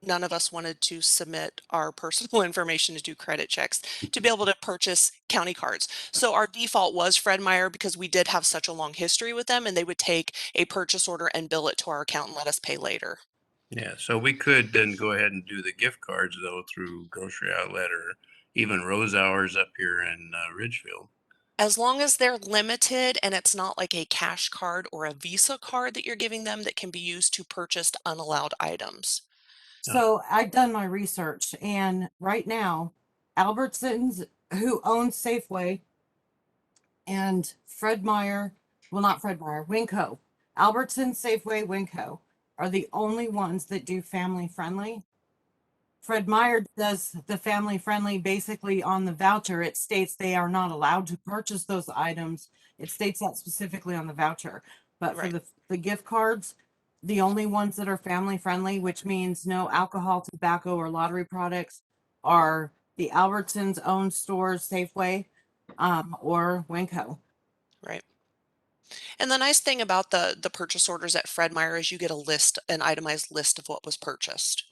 none of us wanted to submit our personal information to do credit checks to be able to purchase county cards. So our default was Fred Meyer because we did have such a long history with them, and they would take a purchase order and bill it to our account and let us pay later. Yeah, so we could then go ahead and do the gift cards though through Grocery Outlet or even Rose Hours up here in Ridgefield. As long as they're limited and it's not like a cash card or a Visa card that you're giving them that can be used to purchase unallowed items. So I've done my research, and right now, Albertsons, who owns Safeway, and Fred Meyer, well, not Fred Meyer, Winco, Albertsons, Safeway, Winco are the only ones that do family friendly. Fred Meyer does the family friendly basically on the voucher. It states they are not allowed to purchase those items. It states that specifically on the voucher. But for the gift cards, the only ones that are family friendly, which means no alcohol, tobacco, or lottery products, are the Albertsons own stores, Safeway, or Winco. Right. And the nice thing about the purchase orders at Fred Meyer is you get a list, an itemized list of what was purchased.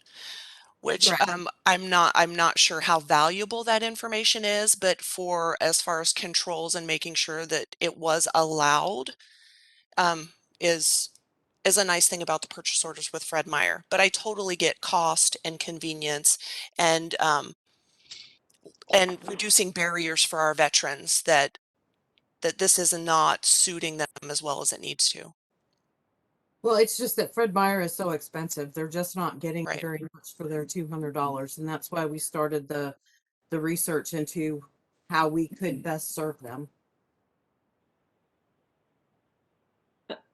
which Right. I'm not sure how valuable that information is, but for as far as controls and making sure that it was allowed, um, is a nice thing about the purchase orders with Fred Meyer. But I totally get cost and convenience and reducing barriers for our veterans that this is not suiting them as well as it needs to. Well, it's just that Fred Meyer is so expensive. They're just not getting Right. very much for their $200. And that's why we started the research into how we could best serve them.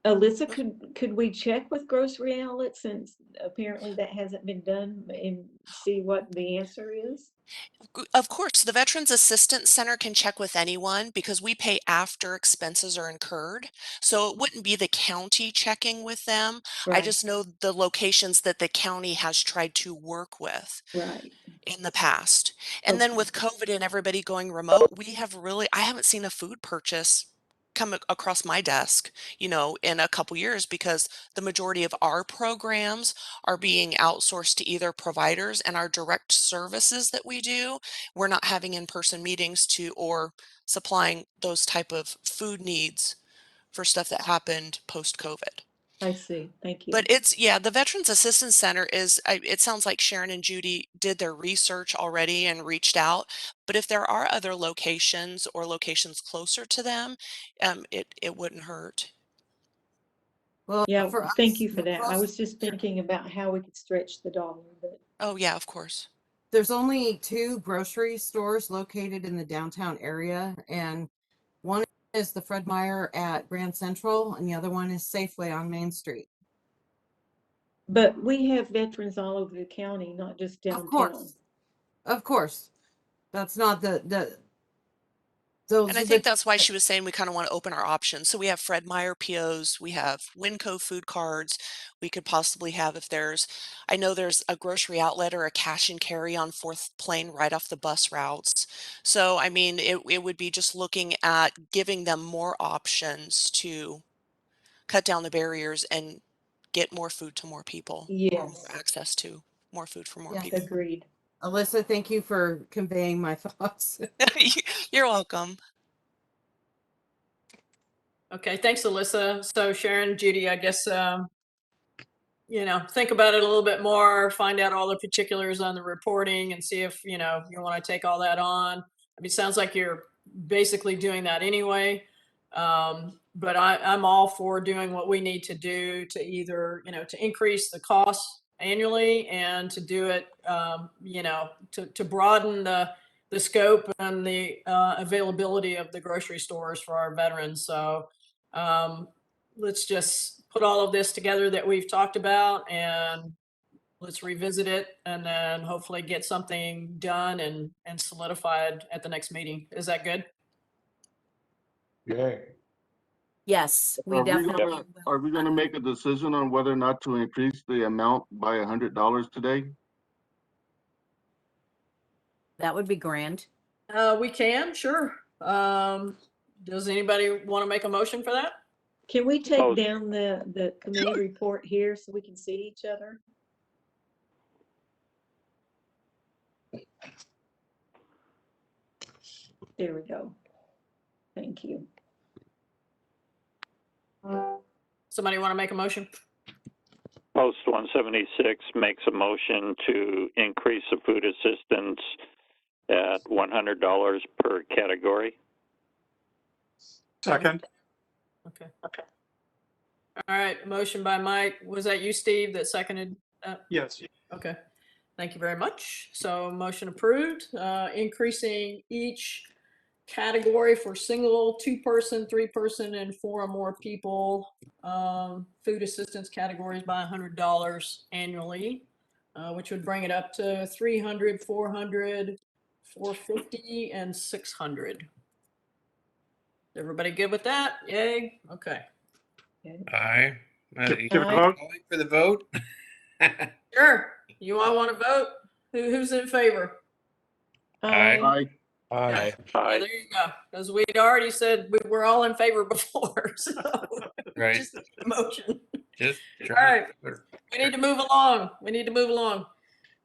Alyssa, could we check with grocery outlets, since apparently that hasn't been done, and see what the answer is? Of course, the Veterans Assistance Center can check with anyone because we pay after expenses are incurred. So it wouldn't be the county checking with them. I Right, just know the locations that the county has tried to work with right. in the past. And then Okay. with COVID and everybody going remote, I haven't seen a food purchase come across my desk, in a couple years, because the majority of our programs are being outsourced to either providers, and our direct services that we do, we're not having in-person meetings or supplying those type of food needs for stuff that happened post-COVID. I see. Thank you. But the Veterans Assistance Center it sounds like Sharon and Judy did their research already and reached out. But if there are other locations or locations closer to them, it wouldn't hurt. Well, Yeah, for thank us, you for the that. I was just closest- thinking about how we could stretch the dollar, but Oh, yeah, of course. there's only 2 grocery stores located in the downtown area, and one is the Fred Meyer at Grand Central, and the other one is Safeway on Main Street. we have veterans all over the county, not just Of downtown. course. Of course. That's not the those And I are think the that's why she was saying we kind of want to open our options. So we have Fred Meyer POs, we have Winco food cards. We could possibly have, I know there's a grocery outlet or a cash and carry on 4th Plain right off the bus routes. So, I mean, it would be just looking at giving them more options to cut down the barriers and get more food to more people, or more Yes, access to more food for more Yeah. people. agreed. Alyssa, thank you for conveying my thoughts. You're welcome. Okay, thanks, Alyssa. So Sharon, Judy, I guess, think about it a little bit more, find out all the particulars on the reporting and see if, you want to take all that on. I mean, it sounds like you're basically doing that anyway. But I'm all for doing what we need to do to either, to increase the cost annually and to do it, to broaden the scope and the availability of the grocery stores for our veterans. So let's just put all of this together that we've talked about, and let's revisit it, and then hopefully get something done and solidified at the next meeting. Is that good? Yay. Yes, we Are we definitely gonna, will. are we gonna make a decision on whether or not to increase the amount by $100 today? That would be grand. We can, sure. Does anybody want to make a motion for that? Can we take Oh. down the committee report here so we can see each other? There we go. Thank you. Somebody want to make a motion? Post 176 makes a motion to increase the food assistance at $100 per category. Second. Okay. All right, motion by Mike. Was that you, Steve, that seconded? Yes. Okay, thank you very much. So motion approved, increasing each category for single, 2-person, 3-person, and 4 or more people, food assistance categories by $100 annually, which would bring it up to 300, 400, 450, and 600. Everybody good with that? Yay? Okay. Aye. Give a vote. Calling for the vote? Sure. You all want to vote? Who's in favor? Aye. Aye. Yeah, there you go. Because we'd already said we were all in favor before. So Right. just a motion. Just All right. We need to move along.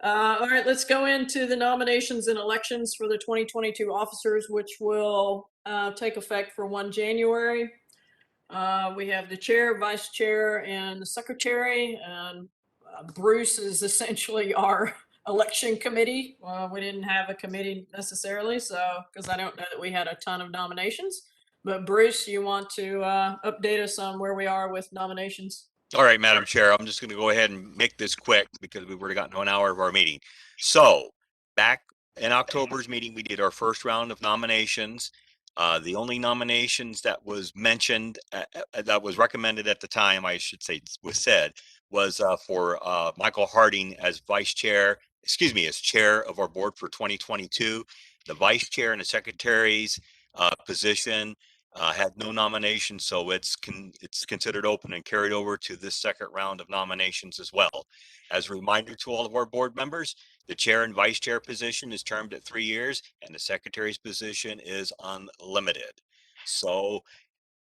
All right, let's go into the nominations and elections for the 2022 officers, which will take effect for 1 January. We have the chair, vice chair, and the secretary. And Bruce is essentially our election committee. We didn't have a committee necessarily, so because I don't know that we had a ton of nominations. But Bruce, you want to update us on where we are with nominations? All right, Madam Chair, I'm just going to go ahead and make this quick because we've already gotten to an hour of our meeting. So back in October's meeting, we did our first round of nominations. The only nominations that was mentioned, that was recommended at the time, I should say, was said, was for Michael Harding as vice chair, as chair of our board for 2022. The vice chair and the secretary's position had no nominations, so it's considered open and carried over to this second round of nominations as well. As a reminder to all of our board members, the chair and vice chair position is termed at 3 years, and the secretary's position is unlimited. So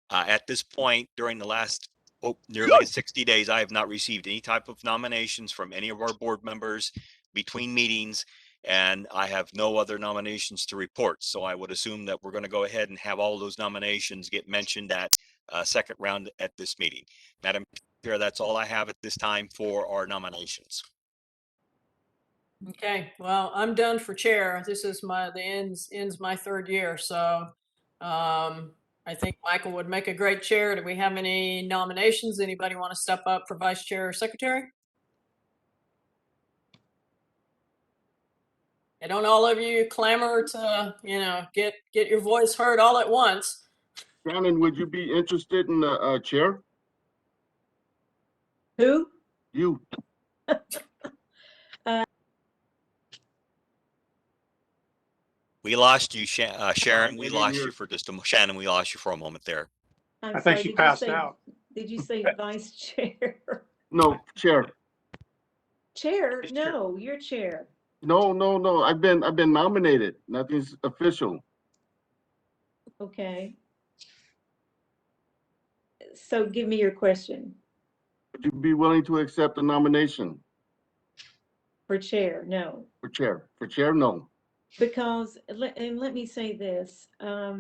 at this point, during the last nearly 60 days, I have not received any type of nominations from any of our board members between meetings, and I have no other nominations to report. So I would assume that we're going to go ahead and have all those nominations get mentioned at second round at this meeting. Madam Chair, that's all I have at this time for our nominations. Okay, well, I'm done for chair. This is ends my third year, so I think Michael would make a great chair. Do we have any nominations? Anybody want to step up for vice chair or secretary? And don't all of you clamor to, get your voice heard all at once. Shannon, would you be interested in the chair? Who? You. We lost you, Sharon. We lost you for just Shannon. We lost you for a moment there. I think she passed out. Did you say vice chair? No, chair. Chair? No, you're chair. No. I've been nominated. Nothing's official. Okay. So give me your question. Would you be willing to accept the nomination? For chair, no. For chair? For chair, no. Because, and let me say this, I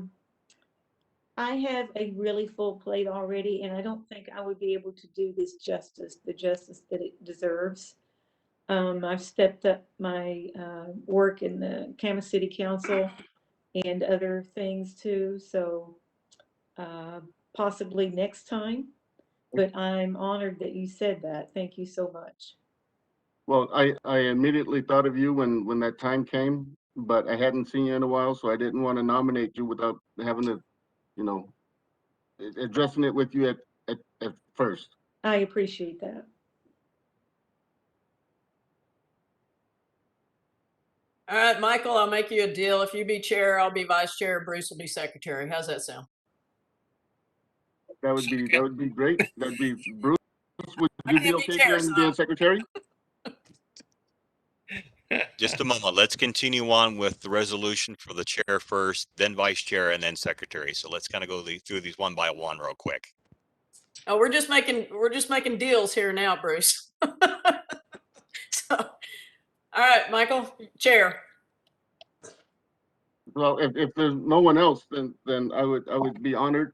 have a really full plate already, and I don't think I would be able to do this justice, the justice that it deserves. I've stepped up my work in the Kansas City Council and other things too, so possibly next time. But I'm honored that you said that. Thank you so much. Well, I immediately thought of you when that time came, but I hadn't seen you in a while, so I didn't want to nominate you without having to, addressing it with you at first. I appreciate that. All right, Michael, I'll make you a deal. If you be chair, I'll be vice chair. Bruce will be secretary. How's that sound? That would be great. That'd be Bruce. Would you be okay being secretary? Just a moment. Let's continue on with the resolution for the chair first, then vice chair, and then secretary. So let's kind of go through these one by one real quick. Oh, we're just making deals here now, Bruce. So, all right, Michael, chair. Well, if there's no one else, then I would be honored.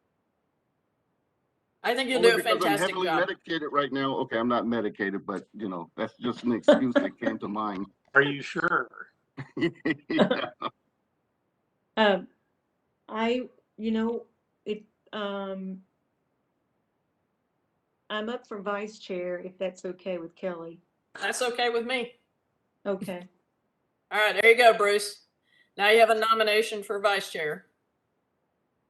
I think you'll do a fantastic I'm heavily job. medicated right now. Okay, I'm not medicated, but that's just an excuse that came to mind. Are you sure? Yeah. I'm up for vice chair if that's okay with Kelly. That's okay with me. Okay. All right, there you go, Bruce. Now you have a nomination for vice chair.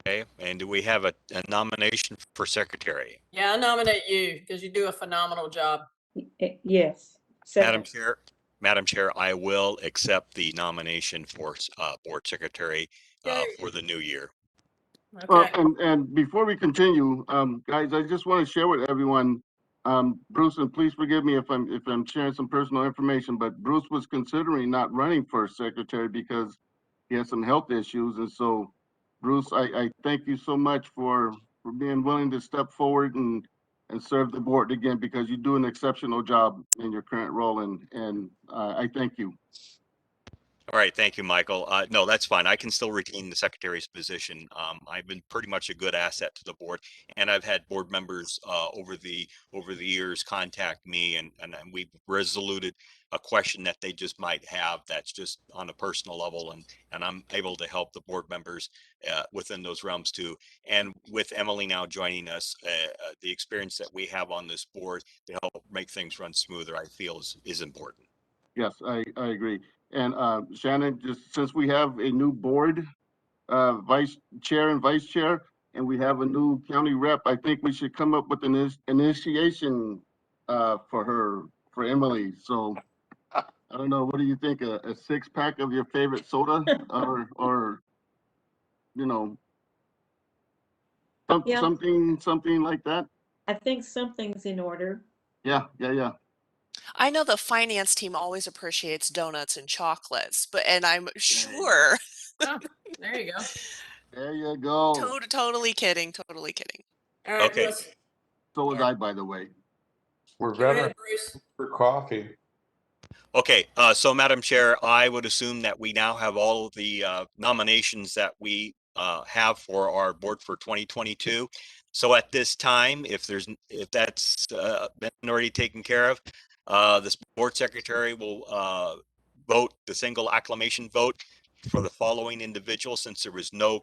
Okay, and do we have a nomination for secretary? Yeah, I nominate you because you do a phenomenal job. Yes. Madam Chair, I will accept the nomination for board secretary for the new year. Okay. And before we continue, guys, I just want to share with everyone, Bruce, and please forgive me if I'm sharing some personal information, but Bruce was considering not running for secretary because he has some health issues. And so, Bruce, I thank you so much for being willing to step forward and and serve the board again, because you do an exceptional job in your current role, and I thank you. All right, thank you, Michael. No, that's fine. I can still retain the secretary's position. I've been pretty much a good asset to the board, and I've had board members over the years contact me, and we've resoluted a question that they just might have that's just on a personal level, and I'm able to help the board members within those realms too. And with Emily now joining us, the experience that we have on this board to help make things run smoother, I feel is important. Yes, I agree. And Shannon, just since we have a new board, vice chair and vice chair, and we have a new county rep, I think we should come up with an initiation for Emily. So I don't know, what do you think? A 6-pack of your favorite soda, or you know, Yeah. something like that? I think something's in order. Yeah. I know the finance team always appreciates donuts and chocolates, and I'm sure. Oh, there you go. There you go. Totally kidding. Totally kidding. All right, Okay. let's So was I, by the way. We're go ahead, better Bruce. for coffee. Okay, so Madam Chair, I would assume that we now have all of the nominations that we have for our board for 2022. So at this time, if that's been already taken care of, this board secretary will vote the single acclamation vote for the following individuals, since there was no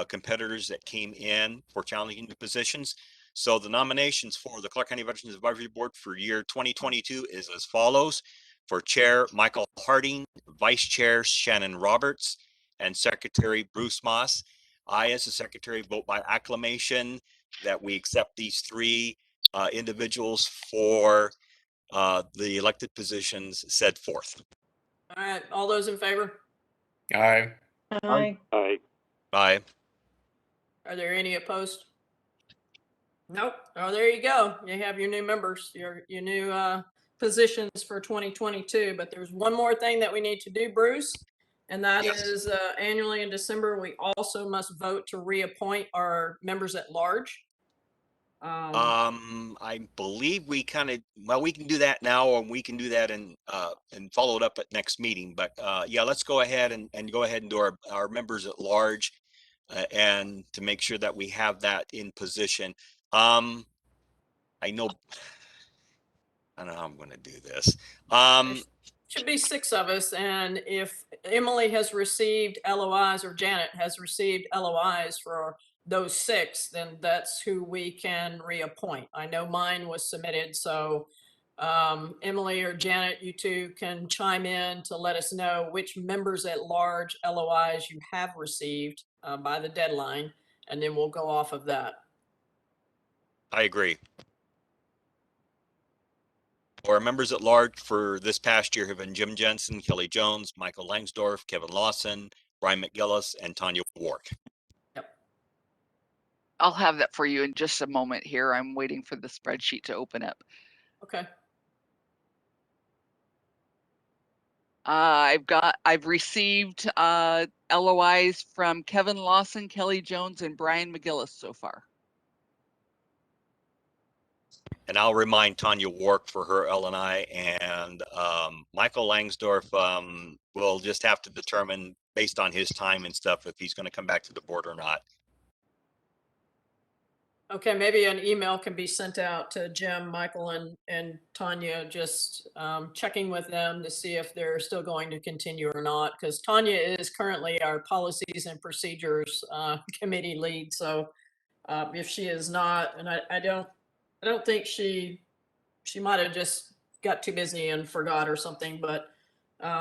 competitors that came in for challenging the positions. So the nominations for the Clark County Veterans Advisory Board for year 2022 is as follows. For Chair, Michael Harding, Vice Chair, Shannon Roberts, and Secretary Bruce Moss. I, as the Secretary, vote by acclamation that we accept these three individuals for the elected positions set forth. All right, all those in favor? Aye. Aye. Aye. Aye. Are there any opposed? Nope. Oh, there you go. You have your new members, your new positions for 2022. But there's one more thing that we need to do, Bruce, and that is annually in December, we also must vote to reappoint our members at large. I believe we can do that now, and we can do that and follow it up at next meeting. But yeah, let's go ahead and go ahead and do our members at large, and to make sure that we have that in position. I don't know how I'm going to do this. Should be 6 of us, and if Emily has received LOIs or Janet has received LOIs for those 6, then that's who we can reappoint. I know mine was submitted, so Emily or Janet, you two can chime in to let us know which members at large LOIs you have received by the deadline, and then we'll go off of that. I agree. Our members at large for this past year have been Jim Jensen, Kelly Jones, Michael Langsdorf, Kevin Lawson, Brian McGillis, and Tanya Wark. Yep. I'll have that for you in just a moment here. I'm waiting for the spreadsheet to open up. Okay. I've received LOIs from Kevin Lawson, Kelly Jones, and Brian McGillis so far. And I'll remind Tanya Wark for her LNI, and Michael Langsdorf will just have to determine based on his time and stuff if he's going to come back to the board or not. Okay, maybe an email can be sent out to Jim, Michael, and Tanya, just checking with them to see if they're still going to continue or not, because Tanya is currently our policies and procedures committee lead. So if she is not, and I don't think she might have just got too busy and forgot or something, but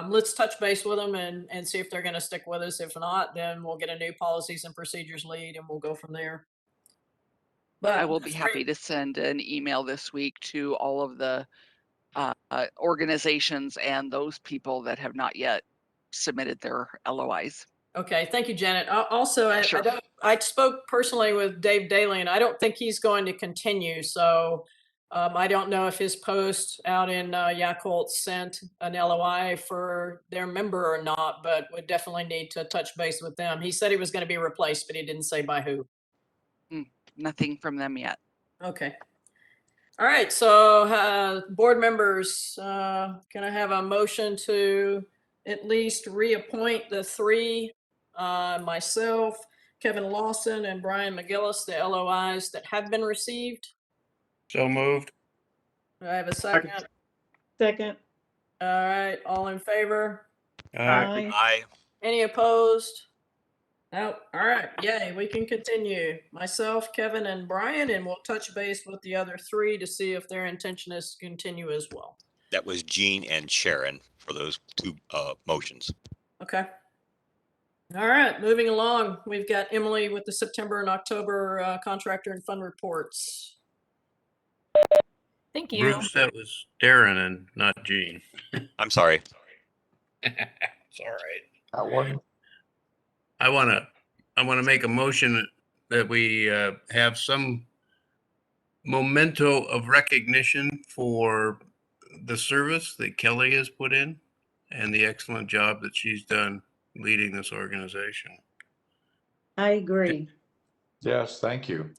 let's touch base with them and see if they're going to stick with us. If not, then we'll get a new policies and procedures lead and we'll go from there. But I will be happy to send an email this week to all of the organizations and those people that have not yet submitted their LOIs. Okay, thank you, Janet. Also, Sure. I spoke personally with Dave Daly, and I don't think he's going to continue. So I don't know if his post out in Yakult sent an LOI for their member or not, but would definitely need to touch base with them. He said he was going to be replaced, but he didn't say by who. Nothing from them yet. Okay. All right, so board members, can I have a motion to at least reappoint the three, myself, Kevin Lawson, and Brian McGillis, the LOIs that have been received? So moved. Do I have a second? Second. All right, all in favor? Aye. Aye. Any opposed? No. All right, yay, we can continue. Myself, Kevin, and Brian, and we'll touch base with the other three to see if their intention is to continue as well. That was Jean and Sharon for those two motions. Okay. All right, moving along. We've got Emily with the September and October contractor and fund reports. Thank you. Bruce, that was Darren and not Jean. I'm sorry. It's all right. That one. I want to make a motion that we have some memento of recognition for the service that Kelly has put in and the excellent job that she's done leading this organization. I agree. Yes, thank you.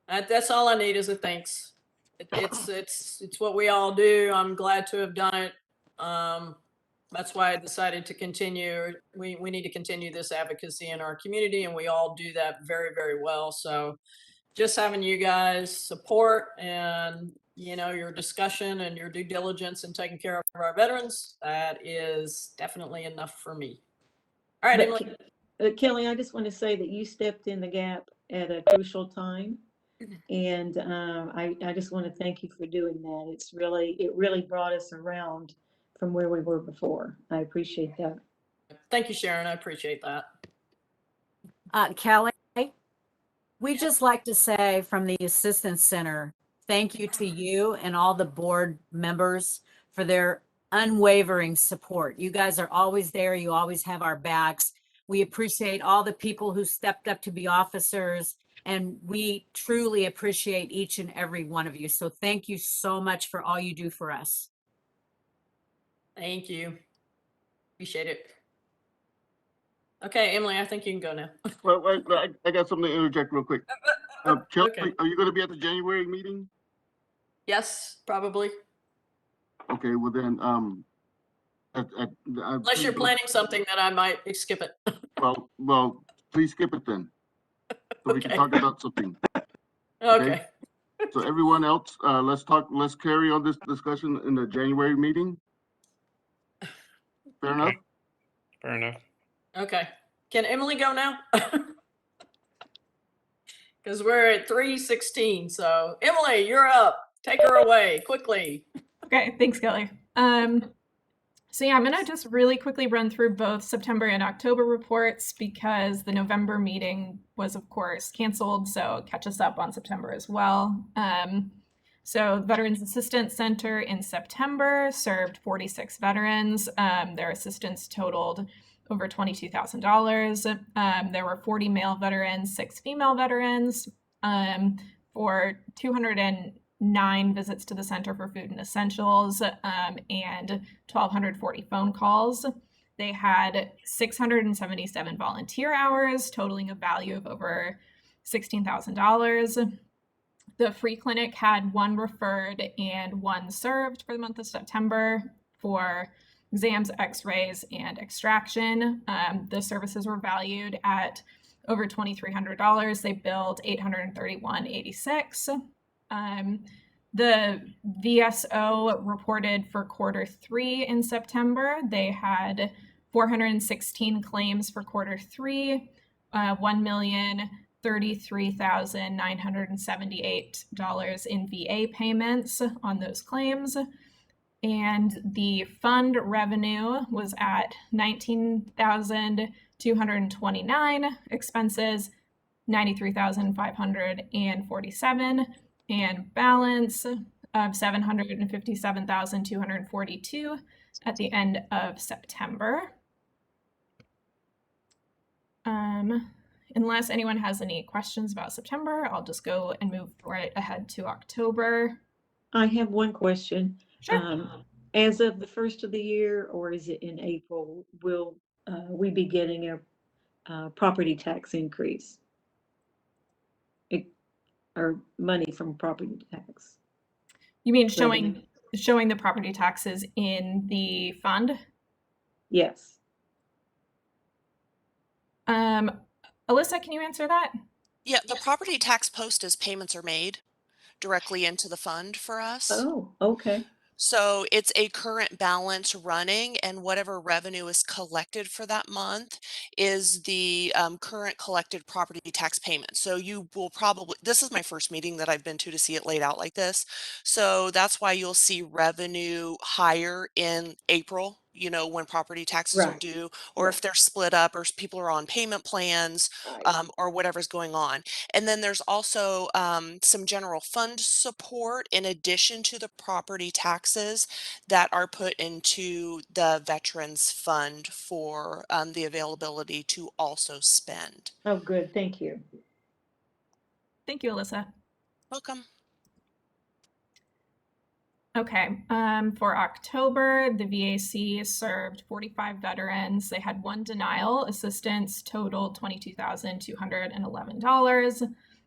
That's all I need is a thanks. It's what we all do. I'm glad to have done it. That's why I decided to continue. We need to continue this advocacy in our community, and we all do that very, very well. So just having you guys support and, you know, your discussion and your due diligence and taking care of our veterans, that is definitely enough for me. All right, Emily. Kelly, I just want to say that you stepped in the gap at a crucial time. And I just want to thank you for doing that. It really brought us around from where we were before. I appreciate that. Thank you, Sharon. I appreciate that. Kelly, we just like to say from the Assistance Center, thank you to you and all the board members for their unwavering support. You guys are always there. You always have our backs. We appreciate all the people who stepped up to be officers, and we truly appreciate each and every one of you. So thank you so much for all you do for us. Thank you. Appreciate it. Okay, Emily, I think you can go now. Well, I got something to interject real quick. Kelly, Okay. are you going to be at the January meeting? Yes, probably. Okay, well then, Unless you're planning something that I might skip it. Well, please skip it then, so we can Okay. talk about something. Okay. So everyone else, let's carry on this discussion in the January meeting. Fair enough? Fair enough. Okay. Can Emily go now? Because we're at 3:16. So Emily, you're up. Take her away quickly. Okay, thanks, Kelly. So yeah, I'm gonna just really quickly run through both September and October reports because the November meeting was, of course, canceled. So catch us up on September as well. So Veterans Assistance Center in September served 46 veterans. Their assistance totaled over $22,000. There were 40 male veterans, 6 female veterans, for 209 visits to the Center for Food and Essentials, and 1,240 phone calls. They had 677 volunteer hours, totaling a value of over $16,000. The free clinic had 1 referred and 1 served for the month of September for exams, x-rays, and extraction. The services were valued at over $2,300. They billed $831.86. The VSO reported for Q3 in September. They had 416 claims for Q3, $1,033,978 in VA payments on those claims. And the fund revenue was at $19,229, expenses $93,547, and balance of $757,242 at the end of September. Unless anyone has any questions about September, I'll just go and move right ahead to October. I have one question. Sure. As of the first of the year, or is it in April, will we be getting a property tax increase? Or money from property tax? You mean revenue? showing the property taxes in the fund? Yes. Alyssa, can you answer that? Yeah, the property tax post as payments are made directly into the fund for us. Oh, okay. So it's a current balance running, and whatever revenue is collected for that month is the current collected property tax payment. So you will probably, this is my first meeting that I've been to see it laid out like this. So that's why you'll see revenue higher in April, you know, when property taxes are Right. due, or Right. if they're split up, or people are on payment plans, Right. or whatever's going on. And then there's also some general fund support in addition to the property taxes that are put into the Veterans Fund for the availability to also spend. Oh, good. Thank you. Thank you, Alyssa. Welcome. Okay, for October, the VAC served 45 veterans. They had 1 denial. Assistance totaled $22,211.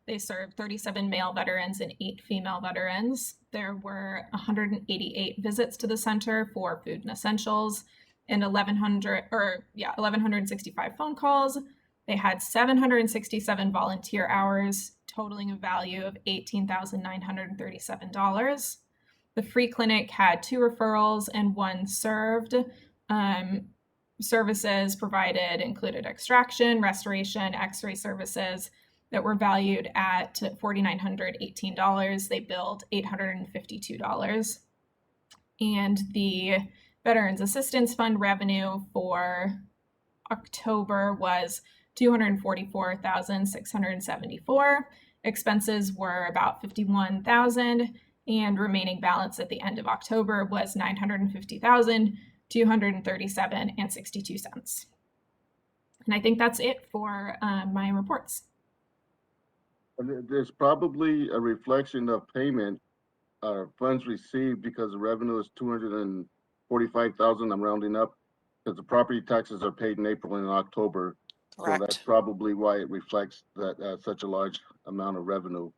They served 37 male veterans and 8 female veterans. There were 188 visits to the center for food and essentials and 1,165 phone calls. They had 767 volunteer hours, totaling a value of $18,937. The free clinic had 2 referrals and 1 served. Services provided included extraction, restoration, x-ray services that were valued at $4,918. They billed $852. And the Veterans Assistance Fund revenue for October was $244,674. Expenses were about $51,000, and remaining balance at the end of October was $950,237.62. And I think that's it for my reports. There's probably a reflection of payment, funds received, because the revenue is 245,000. I'm rounding up because the property taxes are paid in April and October. Correct. So that's probably why it reflects that such a large amount of revenue.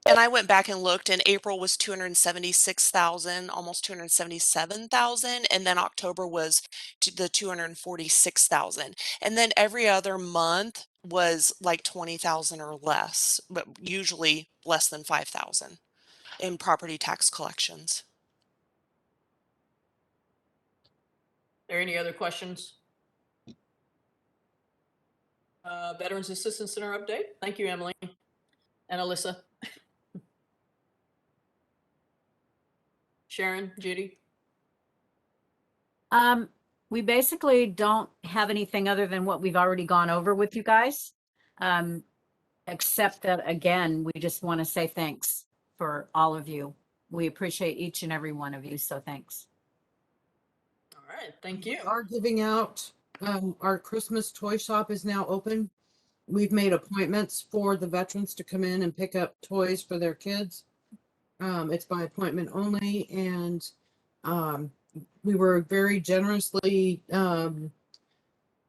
And I went back and looked, and April was 276,000, almost 277,000, and then October was the 246,000. And then every other month was like 20,000 or less, but usually less than 5,000 in property tax collections. Are there any other questions? Veterans Assistance Center update. Thank you, Emily and Alyssa. Sharon, Judy. We basically don't have anything other than what we've already gone over with you guys. Except that, again, we just want to say thanks for all of you. We appreciate each and every one of you, so thanks. All right, thank you. We are giving out, our Christmas toy shop is now open. We've made appointments for the veterans to come in and pick up toys for their kids. It's by appointment only, and we were very generously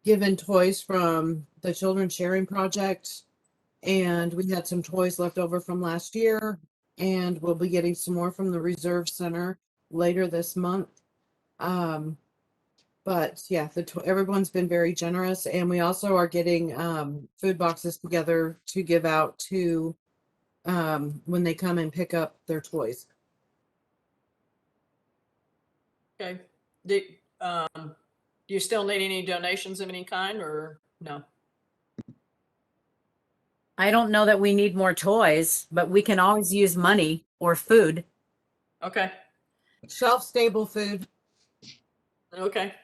given toys from the Children's Sharing Project, and we had some toys left over from last year, and we'll be getting some more from the Reserve Center later this month. But yeah, everyone's been very generous, and we also are getting food boxes together to give out to when they come and pick up their toys. Okay. Do you still need any donations of any kind, or no? I don't know that we need more toys, but we can always use money or food. Okay. Shelf-stable food. Okay.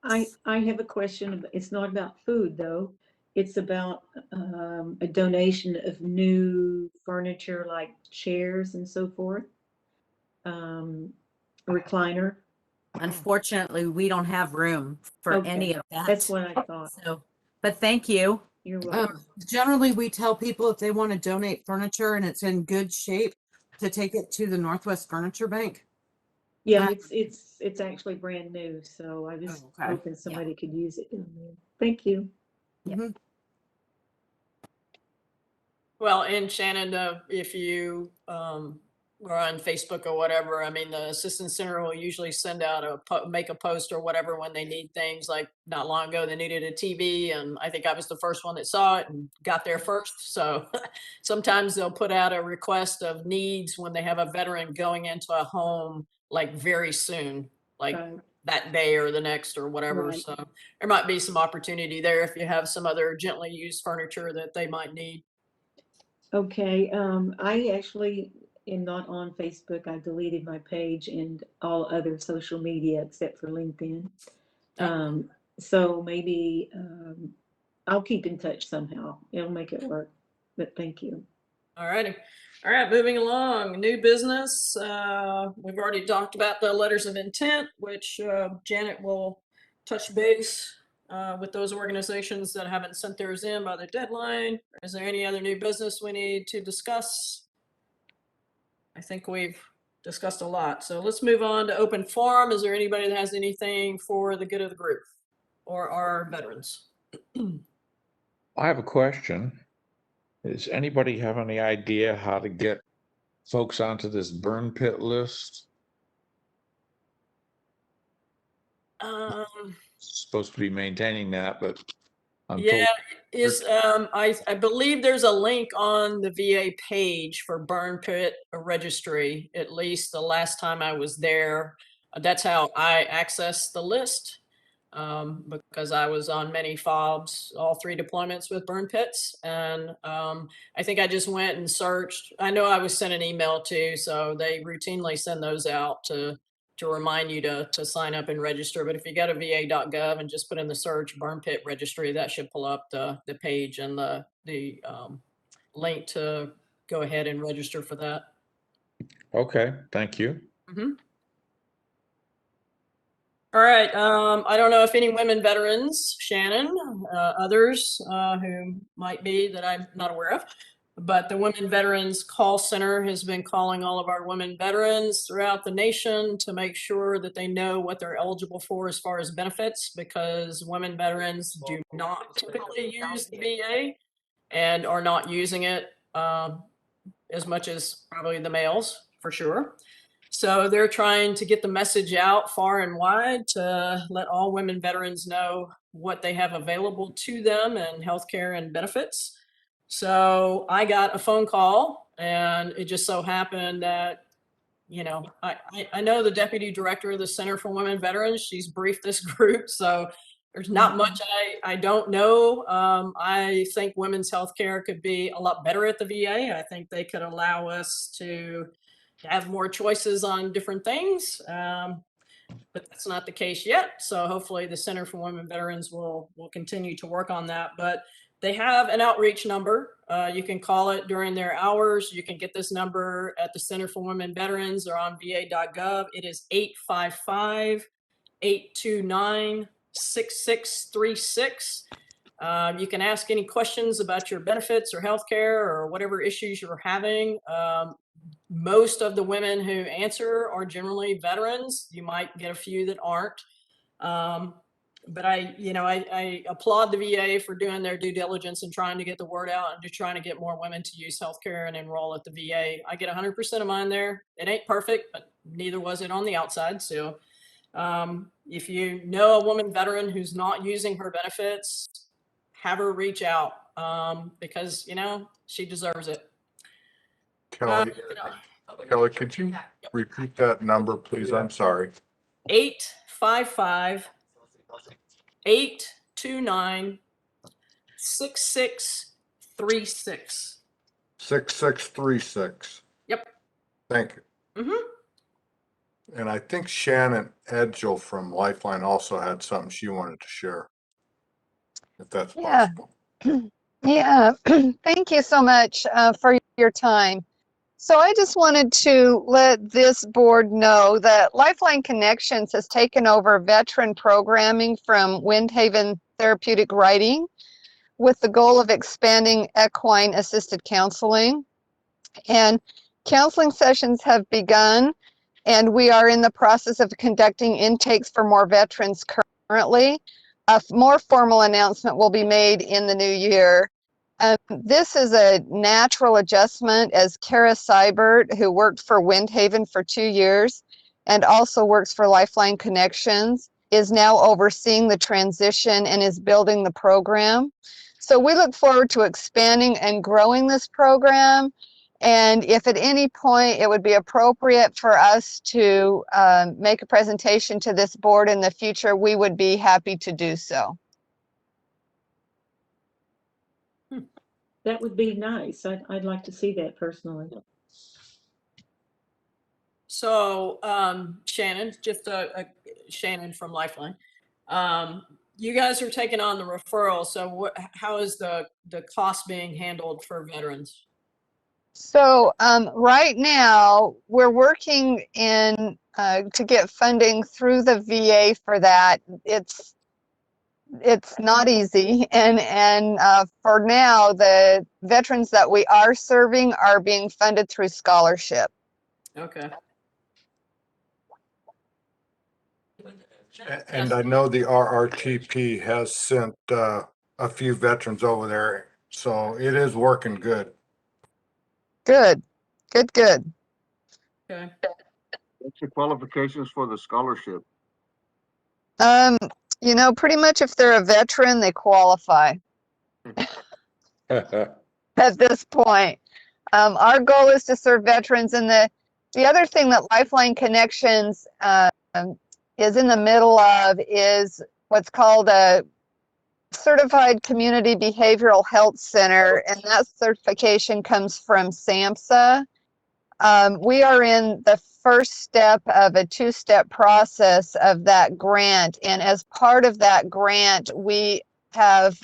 I have a question. It's not about food, though. It's about a donation of new furniture like chairs and so forth. A recliner. Unfortunately, we don't have room for Okay. any of that. That's what I thought. So, but thank you. You're welcome. Generally, we tell people if they want to donate furniture and it's in good shape, to take it to the Northwest Furniture Bank. Yeah, it's actually brand new, so I was okay. hoping somebody could use it. Thank you. Yeah. Well, and Shannon, if you or on Facebook or whatever. I mean, the assistance center will usually send out make a post or whatever when they need things. Like not long ago, they needed a TV, and I think I was the first one that saw it and got there first. So sometimes they'll put out a request of needs when they have a veteran going into a home like very soon, like that day or the next or whatever. Right. So there might be some opportunity there if you have some other gently used furniture that they might need. Okay, I actually am not on Facebook. I deleted my page and all other social media except for LinkedIn. So maybe I'll keep in touch somehow. It'll make it work. But thank you. All righty. All right, moving along. New business. We've already talked about the letters of intent, which Janet will touch base with those organizations that haven't sent theirs in by the deadline. Is there any other new business we need to discuss? I think we've discussed a lot. So let's move on to open forum. Is there anybody that has anything for the good of the group or our veterans? I have a question. Does anybody have any idea how to get folks onto this burn pit list? Supposed to be maintaining that, but I'm yeah, told I believe there's a link on the VA page for burn pit registry. At least the last time I was there, that's how I accessed the list. Because I was on many FOBs, all 3 deployments with burn pits. And I think I just went and searched. I know I was sent an email too, so they routinely send those out to remind you to sign up and register. But if you go to va.gov and just put in the search burn pit registry, that should pull up the page and the link to go ahead and register for that. Okay, thank you. All right. I don't know if any women veterans, Shannon, others who might be that I'm not aware of, but the Women Veterans Call Center has been calling all of our women veterans throughout the nation to make sure that they know what they're eligible for as far as benefits, because women veterans do not typically use the VA and are not using it as much as probably the males, for sure. So they're trying to get the message out far and wide to let all women veterans know what they have available to them and healthcare and benefits. So I got a phone call, and it just so happened that, you know, I know the deputy director of the Center for Women Veterans. She's briefed this group, so there's not much I don't know. I think women's healthcare could be a lot better at the VA. I think they could allow us to have more choices on different things, but that's not the case yet. So hopefully the Center for Women Veterans will continue to work on that. But they have an outreach number. You can call it during their hours. You can get this number at the Center for Women Veterans or on va.gov. It is 855-829-6636. You can ask any questions about your benefits or healthcare or whatever issues you're having. Most of the women who answer are generally veterans. You might get a few that aren't. But I applaud the VA for doing their due diligence and trying to get the word out and just trying to get more women to use healthcare and enroll at the VA. I get 100% of mine there. It ain't perfect, but neither was it on the outside. So if you know a woman veteran who's not using her benefits, have her reach out because, you know, she deserves it. Kelly, Kelly, could you repeat that number, please? I'm sorry. 855-829-6636. 6636. Yep. Thank you. And I think Shannon Edgel from Lifeline also had something she wanted to share, if that's possible. Yeah, thank you so much for your time. So I just wanted to let this board know that Lifeline Connections has taken over veteran programming from Windhaven Therapeutic Writing with the goal of expanding equine assisted counseling. And counseling sessions have begun, and we are in the process of conducting intakes for more veterans currently. A more formal announcement will be made in the new year. This is a natural adjustment, as Kara Seibert, who worked for Windhaven for 2 years and also works for Lifeline Connections, is now overseeing the transition and is building the program. So we look forward to expanding and growing this program. And if at any point it would be appropriate for us to make a presentation to this board in the future, we would be happy to do so. That would be nice. I'd like to see that personally. So, Shannon, just Shannon from Lifeline. You guys are taking on the referral. So how is the cost being handled for veterans? So right now we're working in to get funding through the VA for that. It's not easy, and for now the veterans that we are serving are being funded through scholarship. Okay. And I know the RRTP has sent a few veterans over there, so it is working good. Good, good, good. Okay. What's the qualifications for the scholarship? You know, pretty much if they're a veteran, they qualify at this point. Our goal is to serve veterans, and the other thing that Lifeline Connections is in the middle of is what's called a Certified Community Behavioral Health Center, and that certification comes from SAMHSA. We are in the first step of a two-step process of that grant, and as part of that grant, we have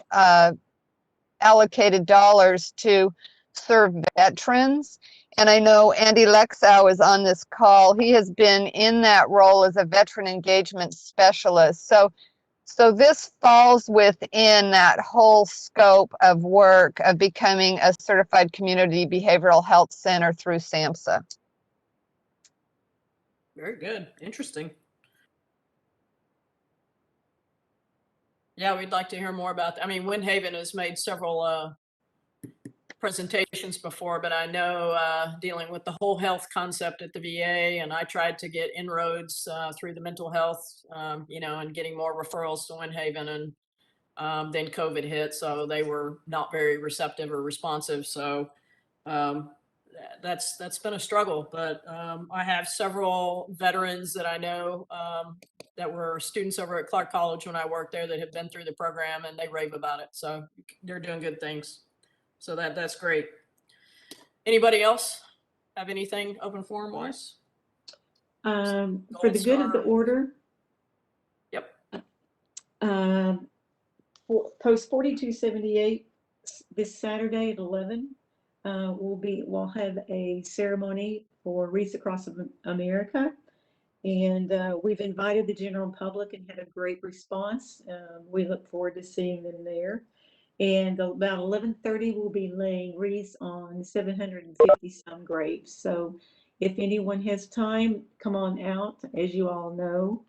allocated dollars to serve veterans. And I know Andy Lexow is on this call. He has been in that role as a veteran engagement specialist. So this falls within that whole scope of work of becoming a certified community behavioral health center through SAMHSA. Very good. Interesting. Yeah, we'd like to hear more about that. I mean, Windhaven has made several presentations before, but I know dealing with the whole health concept at the VA, and I tried to get inroads through the mental health, you know, and getting more referrals to Windhaven, and then COVID hit, so they were not very receptive or responsive. So that's been a struggle, but I have several veterans that I know that were students over at Clark College when I worked there that have been through the program, and they rave about it. So they're doing good things. So that's great. Anybody else have anything open forum wise? For the good of the order. Yep. Post 4278 this Saturday at 11. We'll have a ceremony for Wreaths Across America, and we've invited the general public and had a great response. We look forward to seeing them there. And about 11:30, we'll be laying wreaths on 750 some graves. So if anyone has time, come on out. As you all know,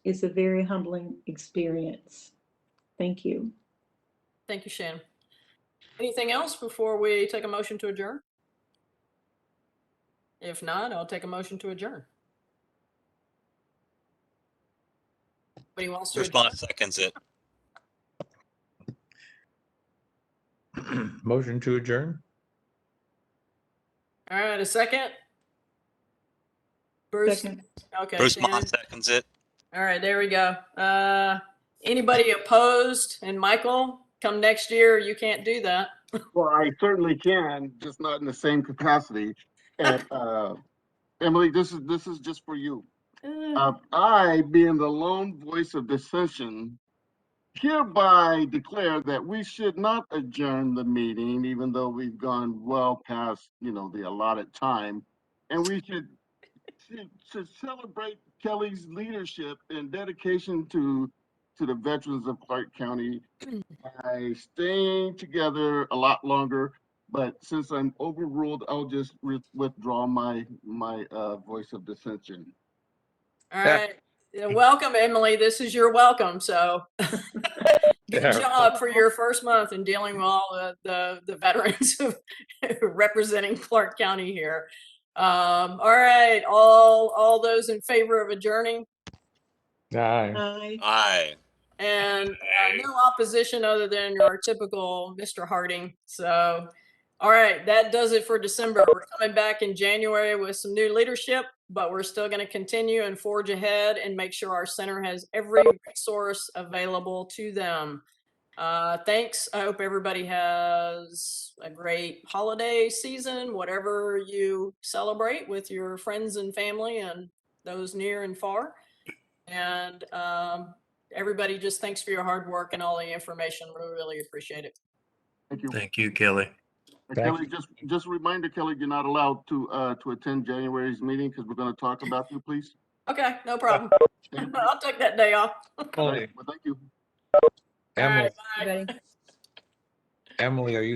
it's a very humbling experience. Thank you. Thank you, Shannon. Anything else before we take a motion to adjourn? If not, I'll take a motion to adjourn. Anybody wants to Bruce adjourn? Moss seconds it. Motion to adjourn? All right, a second. Bruce. Second. Okay. Bruce Shannon. Moss seconds it. All right, there we go. Anybody opposed? And Michael, come next year, you can't do that. Well, I certainly can, just not in the same capacity. And Emily, this is just for you. I, being the lone voice of dissension, hereby declare that we should not adjourn the meeting, even though we've gone well past, you know, the allotted time, and we should celebrate Kelly's leadership and dedication to the veterans of Clark County by staying together a lot longer. But since I'm overruled, I'll just withdraw my voice of dissension. All right. Welcome, Emily. This is your welcome. So Good Yeah. job for your first month in dealing with all the veterans representing Clark County here. All right, all those in favor of adjourning? Aye. Aye. And no opposition other than our typical Mr. Harding. So, all right, that does it for December. We're coming back in January with some new leadership, but we're still going to continue and forge ahead and make sure our center has every resource available to them. Thanks. I hope everybody has a great holiday season, whatever you celebrate with your friends and family and those near and far. And everybody, just thanks for your hard work and all the information. We really appreciate it. Thank you. Thank you, Kelly. Kelly, just a reminder, Kelly, you're not allowed to attend January's meeting because we're going to talk about you, please. Okay, no problem. I'll take that day off. Well, thank you. All right, Emily, bye. Emily, are you